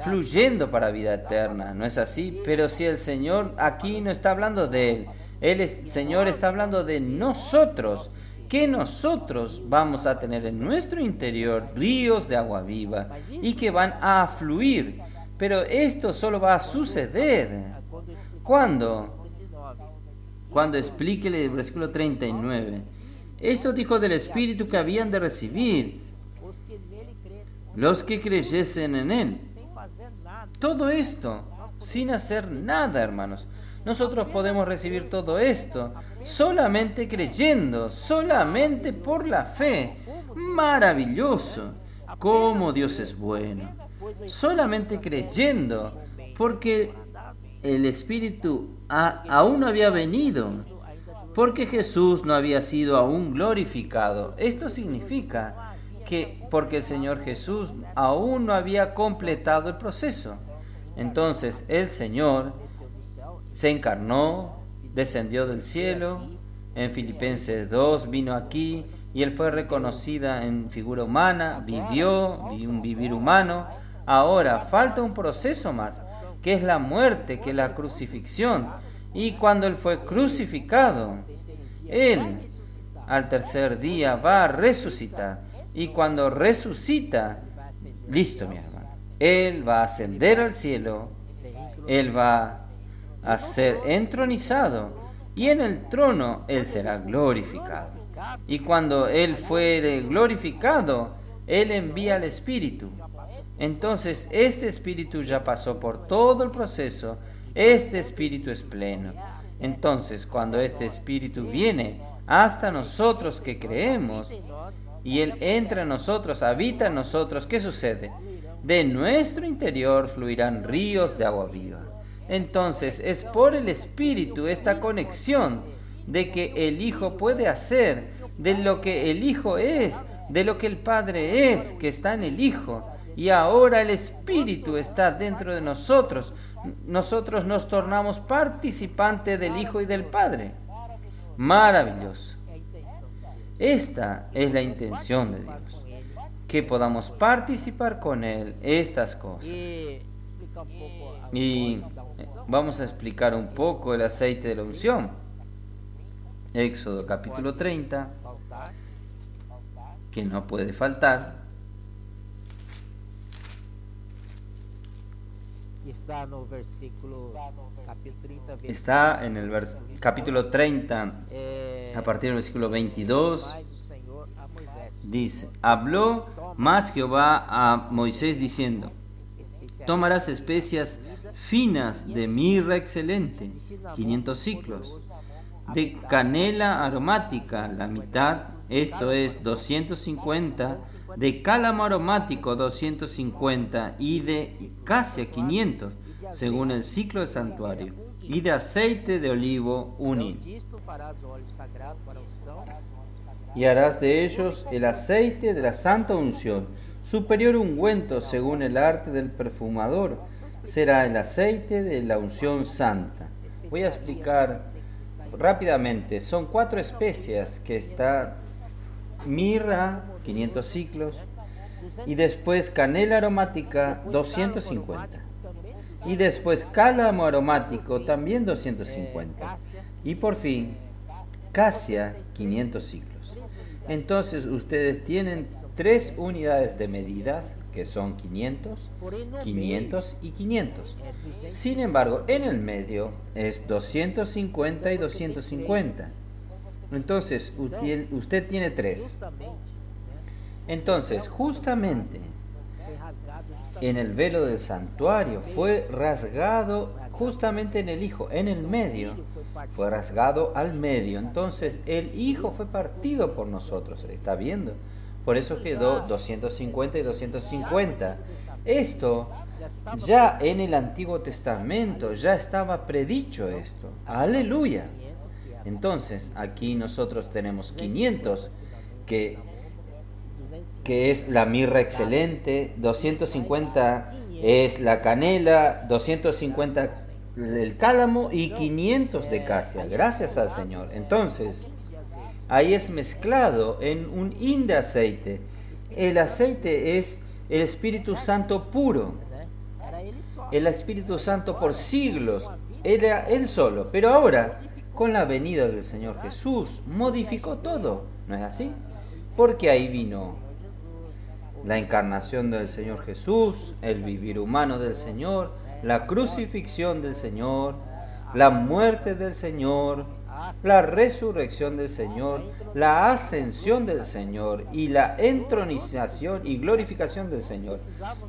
fluyendo para vida eterna. ¿No es así? Pero si el Señor aquí no está hablando de Él, el Señor está hablando de nosotros, que nosotros vamos a tener en nuestro interior ríos de agua viva y que van a fluir. Pero esto solo va a suceder cuando explique el versículo 39. Esto dijo del Espíritu que habían de recibir los que creyesen en Él. Todo esto sin hacer nada, hermanos. Nosotros podemos recibir todo esto solamente creyendo, solamente por la fe. Maravilloso, cómo Dios es bueno. Solamente creyendo, porque el Espíritu aún no había venido, porque Jesús no había sido aún glorificado. Esto significa que porque el Señor Jesús aún no había completado el proceso. Entonces el Señor se encarnó, descendió del cielo. En Filipenses 2 vino aquí y Él fue reconocida en figura humana, vivió un vivir humano. Ahora falta un proceso más, que es la muerte, que es la crucifixión. Y cuando Él fue crucificado, Él al tercer día va a resucitar. Y cuando resucita, listo, mi hermano, Él va a ascender al cielo, Él va a ser entronizado y en el trono Él será glorificado. Y cuando Él fuere glorificado, Él envía al Espíritu. Entonces este Espíritu ya pasó por todo el proceso. Este Espíritu es pleno. Entonces cuando este Espíritu viene hasta nosotros que creemos y Él entra en nosotros, habita en nosotros, ¿qué sucede? De nuestro interior fluirán ríos de agua viva. Entonces es por el Espíritu esta conexión de que el Hijo puede hacer, de lo que el Hijo es, de lo que el Padre es, que está en el Hijo. Y ahora el Espíritu está dentro de nosotros. Nosotros nos tornamos participantes del Hijo y del Padre. Maravilloso. Esta es la intención de Dios, que podamos participar con Él estas cosas. Y vamos a explicar un poco el aceite de la unción. Éxodo capítulo 30, que no puede faltar. Está no versículo capítulo 30. Está en el capítulo 30, a partir del versículo 22. Dice: habló más Jehová a Moisés diciendo: tomarás especias finas de mirra excelente, 500 ciclos, de canela aromática, la mitad, esto es 250, de cálamo aromático 250, y de casia 500, según el ciclo del santuario, y de aceite de olivo un hin. Y harás de ellos el aceite de la santa unción, superior ungüento según el arte del perfumador, será el aceite de la unción santa. Voy a explicar rápidamente. Son 4 especias que está: mirra, 500 ciclos, y después canela aromática, 250, y después cálamo aromático, también 250, y por fin casia, 500 ciclos. Entonces ustedes tienen 3 unidades de medidas, que son 500, 500 y 500. Sin embargo, en el medio es 250 y 250. Entonces, usted tiene 3. Entonces, justamente en el velo del santuario fue rasgado justamente en el Hijo, en el medio, fue rasgado al medio. Entonces, el Hijo fue partido por nosotros, ¿está viendo? Por eso quedó 250 y 250. Esto ya en el Antiguo Testamento ya estaba predicho esto. Aleluya. Entonces, aquí nosotros tenemos 500, que es la mirra excelente, 250 es la canela, 250 el cálamo y 500 de casia. Gracias al Señor. Entonces, ahí es mezclado en un hin de aceite. El aceite es el Espíritu Santo puro. El Espíritu Santo por siglos. Era Él solo. Pero ahora, con la venida del Señor Jesús, modificó todo. ¿No es así? Porque ahí vino la encarnación del Señor Jesús, el vivir humano del Señor, la crucifixión del Señor, la muerte del Señor, la resurrección del Señor, la ascensión del Señor y la entronización y glorificación del Señor.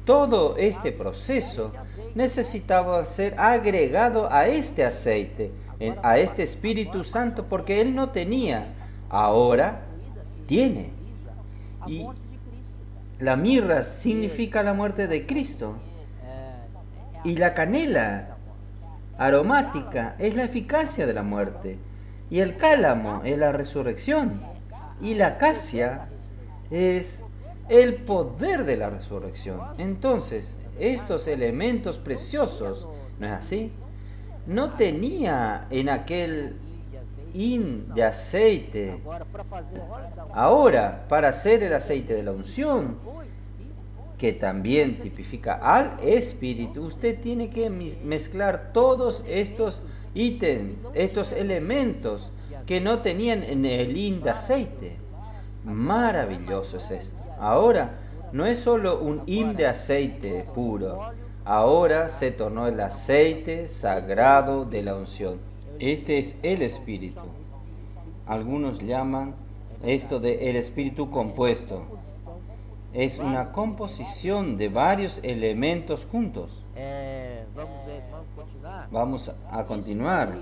Todo este proceso necesitaba ser agregado a este aceite, a este Espíritu Santo, porque Él no tenía, ahora tiene. Y la mirra significa la muerte de Cristo, y la canela aromática es la eficacia de la muerte, y el cálamo es la resurrección, y la casia es el poder de la resurrección. Entonces, estos elementos preciosos, ¿no es así?, no tenía en aquel hin de aceite. Ahora, para hacer el aceite de la unción, que también tipifica al Espíritu, usted tiene que mezclar todos estos ítems, estos elementos que no tenían en el hin de aceite. Maravilloso es esto. Ahora, no es solo un hin de aceite puro, ahora se tornó el aceite sagrado de la unción. Este es el Espíritu. Algunos llaman esto de el Espíritu compuesto. Es una composición de varios elementos juntos. Vamos a continuar.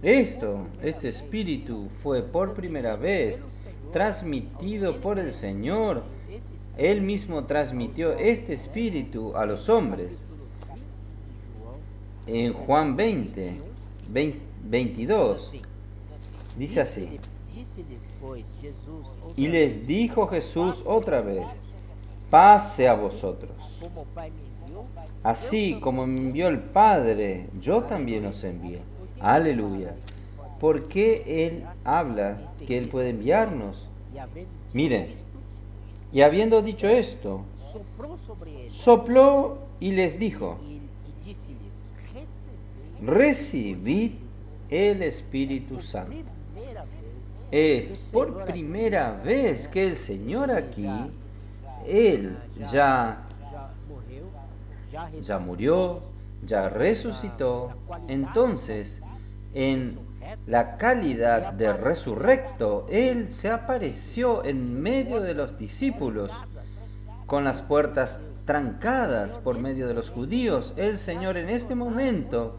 Este Espíritu fue por primera vez transmitido por el Señor. Él mismo transmitió este espíritu a los hombres. En Juan 22, dice así: y les dijo Jesús otra vez: paz sea a vosotros. Así como me envió el Padre, yo también os envío. Aleluya. ¿Por qué Él habla que Él puede enviarnos? Miren, y habiendo dicho esto, sopló y les dijo: recibid el Espíritu Santo. Es por primera vez que el Señor aquí, Él ya murió, ya resucitó. Entonces, en la calidad de resurrecto, Él se apareció en medio de los discípulos, con las puertas trancadas por medio de los judíos. El Señor en este momento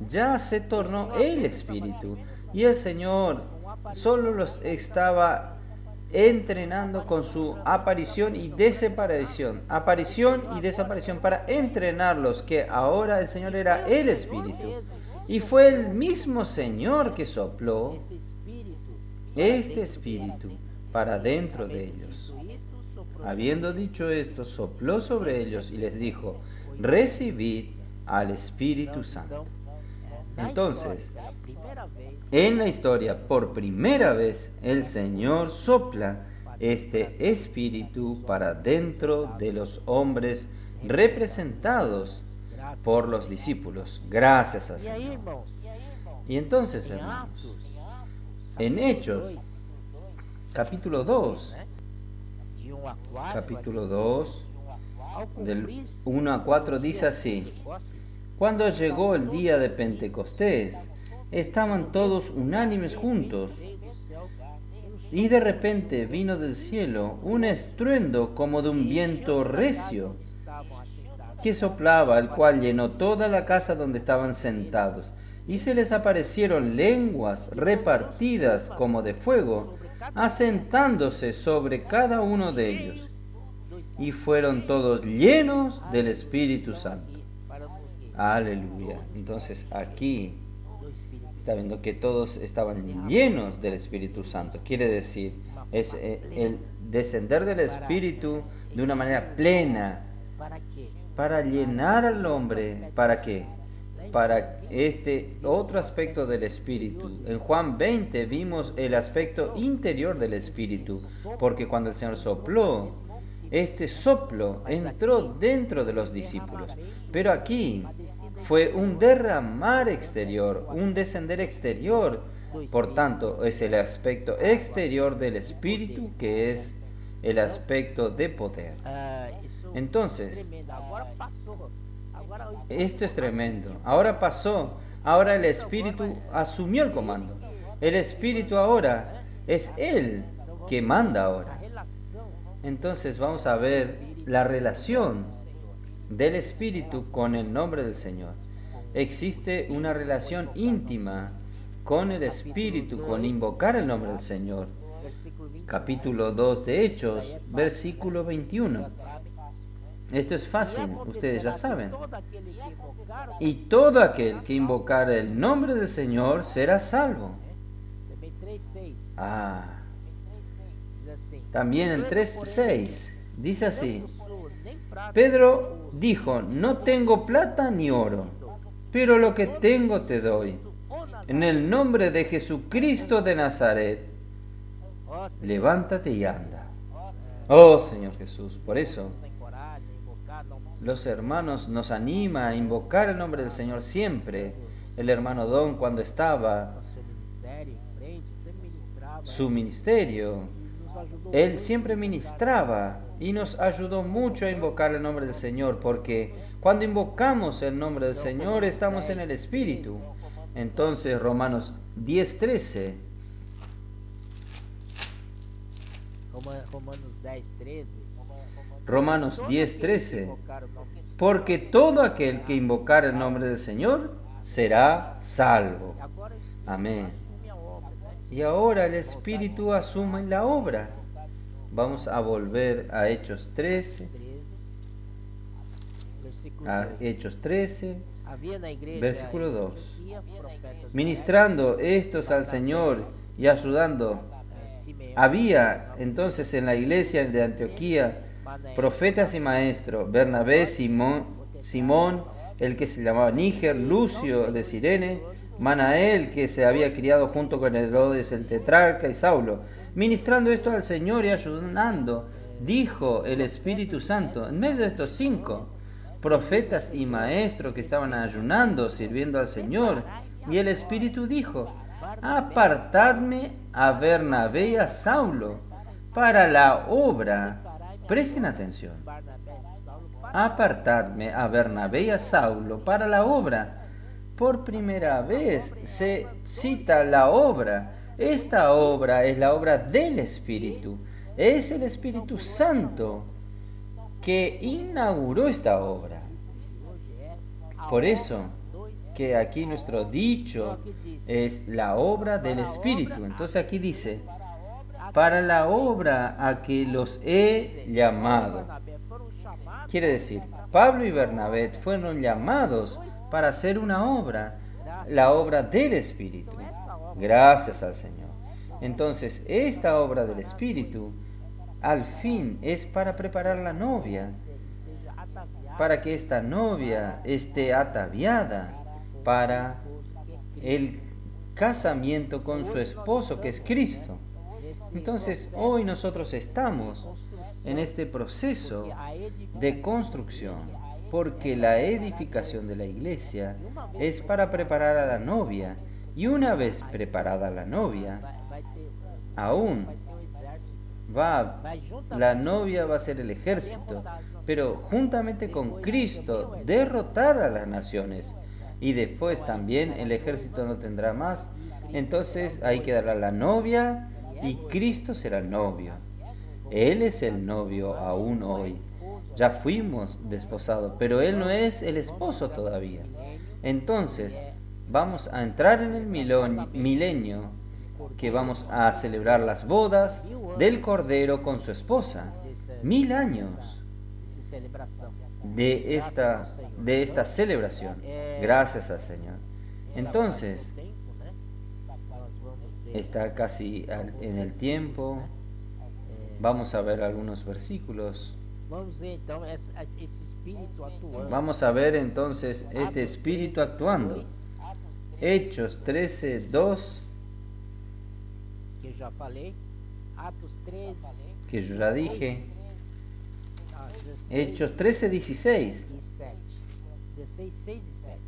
ya se tornó el Espíritu, y el Señor solo los estaba entrenando con su aparición y desaparición, para entrenarlos, que ahora el Señor era el Espíritu, y fue el mismo Señor que sopló este Espíritu para dentro de ellos. Habiendo dicho esto, sopló sobre ellos y les dijo: recibid al Espíritu Santo. Entonces, en la historia, por primera vez, el Señor sopla este Espíritu para dentro de los hombres representados por los discípulos. Gracias al Señor. Y entonces, hermanos, en Hechos, capítulo 2, del 1 a 4, dice así: cuando llegó el día de Pentecostés, estaban todos unánimes juntos, y de repente vino del cielo un estruendo como de un viento recio que soplaba, el cual llenó toda la casa donde estaban sentados, y se les aparecieron lenguas repartidas como de fuego, asentándose sobre cada uno de ellos, y fueron todos llenos del Espíritu Santo. Aleluya. Entonces aquí está viendo que todos estaban llenos del Espíritu Santo. Quiere decir, es el descender del Espíritu de una manera plena, para llenar al hombre. ¿Para qué? Para este otro aspecto del Espíritu. En Juan 20 vimos el aspecto interior del Espíritu, porque cuando el Señor sopló, este soplo entró dentro de los discípulos. Pero aquí fue un derramar exterior, un descender exterior. Por tanto, es el aspecto exterior del Espíritu, que es el aspecto de poder. Entonces, esto es tremendo. Ahora pasó. Ahora el Espíritu asumió el comando. El Espíritu ahora es Él que manda ahora. Entonces vamos a ver la relación del Espíritu con el nombre del Señor. Existe una relación íntima con el Espíritu, con invocar el nombre del Señor. Capítulo 2 de Hechos, versículo 21. Esto es fácil, ustedes ya saben. Y todo aquel que invocare el nombre del Señor será salvo. También el 3:6 dice así: Pedro dijo: no tengo plata ni oro, pero lo que tengo te doy. En el nombre de Jesucristo de Nazaret, levántate y anda. Oh Señor Jesús, por eso los hermanos nos anima a invocar el nombre del Señor siempre. El hermano Don, cuando estaba su ministerio, él siempre ministraba y nos ayudó mucho a invocar el nombre del Señor, porque cuando invocamos el nombre del Señor estamos en el Espíritu. Entonces Romanos 10:13. Romanos 10:13. Porque todo aquel que invocar el nombre del Señor será salvo. Amén. y ahora el Espíritu asume la obra. Vamos a volver a Hechos 13, 13, versículo a 2. Hechos 13, Havia na igreja versículo em 2. Antioquia profetas Ministrando estos al Señor y ayudando. Simeão, Había entonces en la iglesia de Antioquía profetas y maestros, Bernabé, Simón, el que se llamaba Níger, Lucio de Cirene, Manael, que se había criado junto con Herodes el tetrarca, y Saulo. Ministrando esto al Señor y ayudando, dijo el Espíritu Santo, en medio de estos 5 profetas y maestros que estaban ayunando, sirviendo al Señor, y el Espíritu dijo, apartadme a Bernabé y a Saulo para la obra. Presten atención. Barnabé, Saulo, para Apartadme a Bernabé y a Saulo para la obra. Por primera vez se cita la obra. Esta obra es la obra del Espíritu. Es el Espíritu Santo que inauguró esta obra. Por eso que aquí nuestro dicho es la obra del Espíritu. Entonces aquí dice, para la obra a que los he llamado. Barnabé foram chamados Quiere decir, Pablo y Bernabé fueron llamados para hacer una obra, la obra del Espíritu. Gracias al Señor. Entonces, esta obra del Espíritu, al fin, es para preparar la novia, esteja ataviado para que esta novia esté ataviada para el casamiento con su esposo, que es Cristo. Entonces, hoy nosotros estamos en este proceso de construcción, porque la edificación de la iglesia es para preparar a la novia, y una vez preparada la novia, vai ter aún vai ser um exército. la novia va a ser el ejército, pero juntamente con Cristo derrotar a las naciones, y después también el ejército no tendrá más. Entonces ahí quedará la novia y Cristo será el novio. Él es el novio aún hoy. Ya fuimos desposados, pero Él no es el esposo todavía. Entonces vamos a entrar en el milenio, que vamos a celebrar las bodas del Cordero con su esposa. 1000 años Essa celebração. de esta celebración. Gracias al Señor. Entonces, Tempo, né? Nós vamos ver está casi en el tiempo. Vamos a ver algunos versículos. Vamos ver então esse espírito atuando. Vamos a ver entonces este espíritu actuando. Hechos 13, 2, Que eu já falei. Atos 13, que yo ya dije. 16 Hechos 13, 16. e 7. 16, 6 e 7.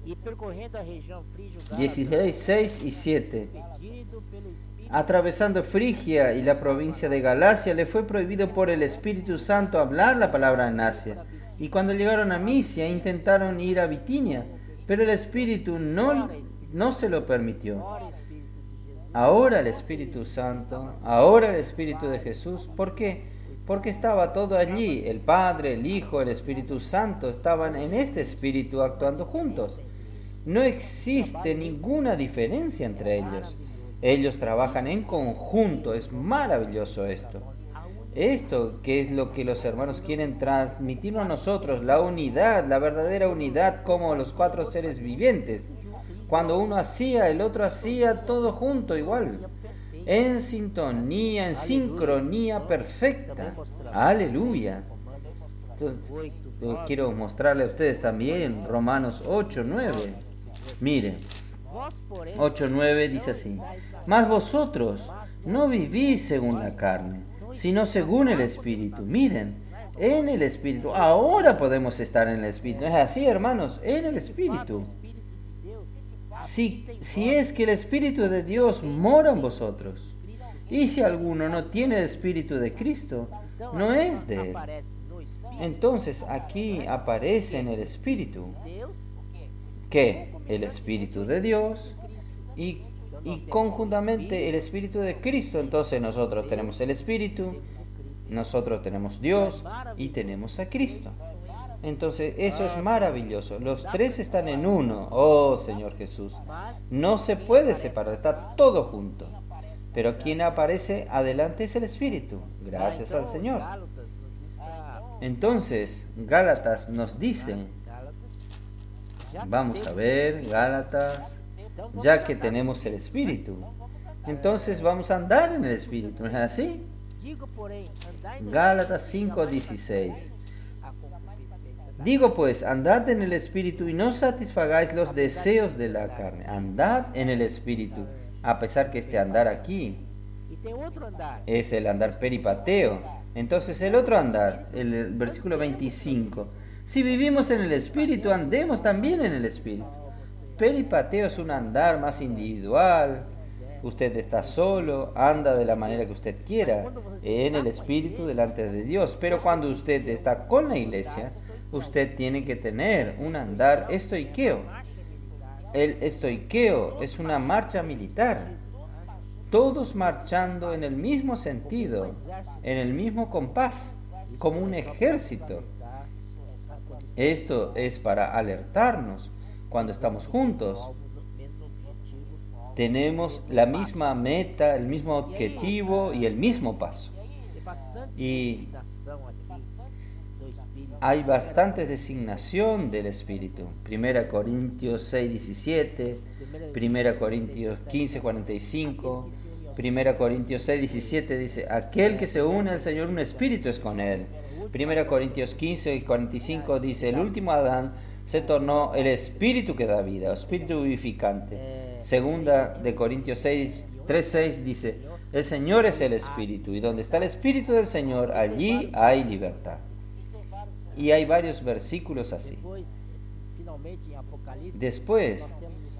E percorrendo a região frígio-gálatas, 16, 6 y 7. pedido pelo Espírito, Atravesando Frigia y la provincia de Galacia, le fue prohibido por el Espíritu Santo hablar la palabra en Asia. Y cuando llegaron a Misia, intentaron ir a Bitinia, pero el Espíritu no se lo permitió. ora Espírito de Jesus, Ahora el Espíritu Santo, ahora el Espíritu de Jesús. ¿Por qué? Porque estaba todo allí. El Padre, el Hijo, el Espíritu Santo estaban en este Espíritu actuando juntos. No existe ninguna diferencia entre ellos. Ellos trabajan en conjunto. Es maravilloso esto. Esto que es lo que los hermanos quieren transmitirnos a nosotros, la unidad, la verdadera unidad como los 4 seres vivientes. Cuando uno hacía, el otro hacía, todo junto igual. En sintonía, en sincronía perfecta. Aleluya. Entonces, quiero mostrarle a ustedes también Romanos 8, 9. Miren, vós, porém, 8, 9 dice así. Mas vosotros no vivís según la carne, sino según el Espíritu. Miren, en el Espíritu. Ahora podemos estar en el Espíritu. Es así, hermanos, en el Espíritu. Si es que el Espíritu de Dios mora en vosotros. Y si alguno no tiene el Espíritu de Cristo, no es de él. aparece no Espírito Entonces aquí aparece en el Espíritu. de Deus, Que el Espíritu de Dios y conjuntamente el Espíritu de Cristo. Entonces nosotros tenemos el Espíritu, nosotros tenemos Dios y tenemos a Cristo. Entonces eso es maravilloso. Los tres están en uno. Oh Señor Jesús. No se puede separar, está todo junto. Pero quien aparece adelante es el Espíritu. Gracias al Señor. Entonces, Gálatas nos dice, vamos a ver, Gálatas, ya que tenemos el Espíritu, entonces vamos a andar en el Espíritu, ¿no es así? Gálatas 5:16. Digo pues, andad en el Espíritu y no satisfagáis los deseos de la carne. Andad en el Espíritu, a pesar que este andar aquí es el andar peripateo. Entonces el otro andar, el versículo 25. Si vivimos en el Espíritu, andemos también en el Espíritu. Peripateo es un andar más individual. Usted está solo, anda de la manera que usted quiera, en el Espíritu delante de Dios. Pero cuando usted está con la iglesia, usted tiene que tener un andar estoiqueo. El estoiqueo es una marcha militar. Todos marchando en el mismo sentido, en el mismo compás, como un ejército. Esto es para alertarnos cuando estamos juntos. Tenemos la misma meta, el mismo objetivo y el mismo paso. Y hay bastante designación del Espíritu. 1 Corintios 6:17, 1 Corintios 15:45, 1 Corintios 6:17 dice, aquel que se une al Señor, un espíritu es con él. 1 Corintios 15:45 dice, el último Adán se tornó el espíritu que da vida, espíritu vivificante. Segunda de Corintios 3:6 dice, el Señor es el espíritu, y donde está el espíritu del Señor, allí hay libertad. Y hay varios versículos así. Después,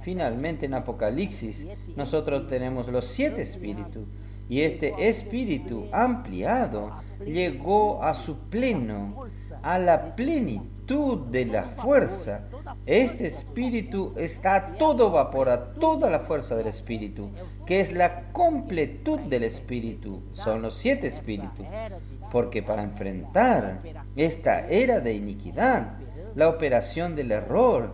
finalmente en Apocalipsis, nosotros tenemos los 7 espíritus. Y este espíritu ampliado llegó a su pleno, a la plenitud de la fuerza. Este espíritu está a todo vapor, a toda la fuerza del espíritu, que es la completud del espíritu. Son los 7 espíritus. Porque para enfrentar esta era de iniquidad, la operación del error,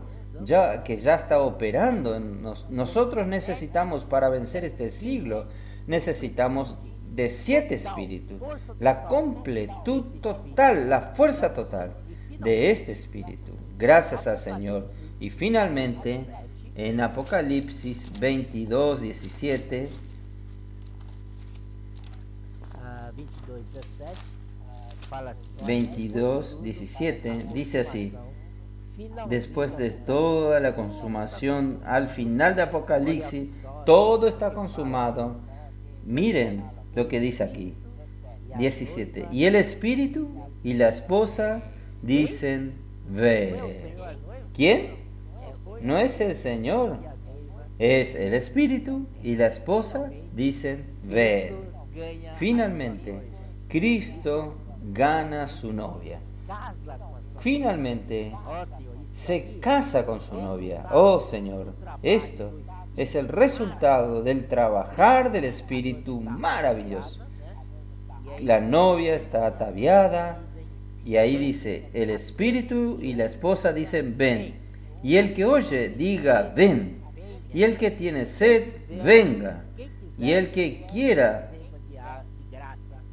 que ya está operando en nosotros necesitamos, para vencer este siglo, necesitamos de 7 espíritus, la completud total, la fuerza total de este espíritu. Gracias al Señor. Y finalmente, en Apocalipsis 22:17, 22:17 dice así, después de toda la consumación, al final de Apocalipsis, todo está consumado. Miren lo que dice aquí, 17, y el Espíritu y la esposa dicen, ven. ¿Quién? No es el Señor, es el Espíritu y la esposa dicen, ven. Finalmente, Cristo gana su novia. Finalmente, se casa con su novia. Oh Señor, esto es el resultado del trabajar del Espíritu maravilloso. La novia está ataviada y ahí dice, el Espíritu y la esposa dicen, ven. Y el que oye, diga, ven. Y el que tiene sed, venga. Y el que quiera,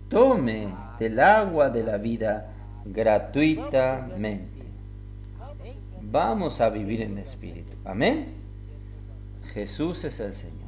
tome del agua de la vida gratuitamente. Vamos a vivir en espíritu. Amén. Jesús es el Señor.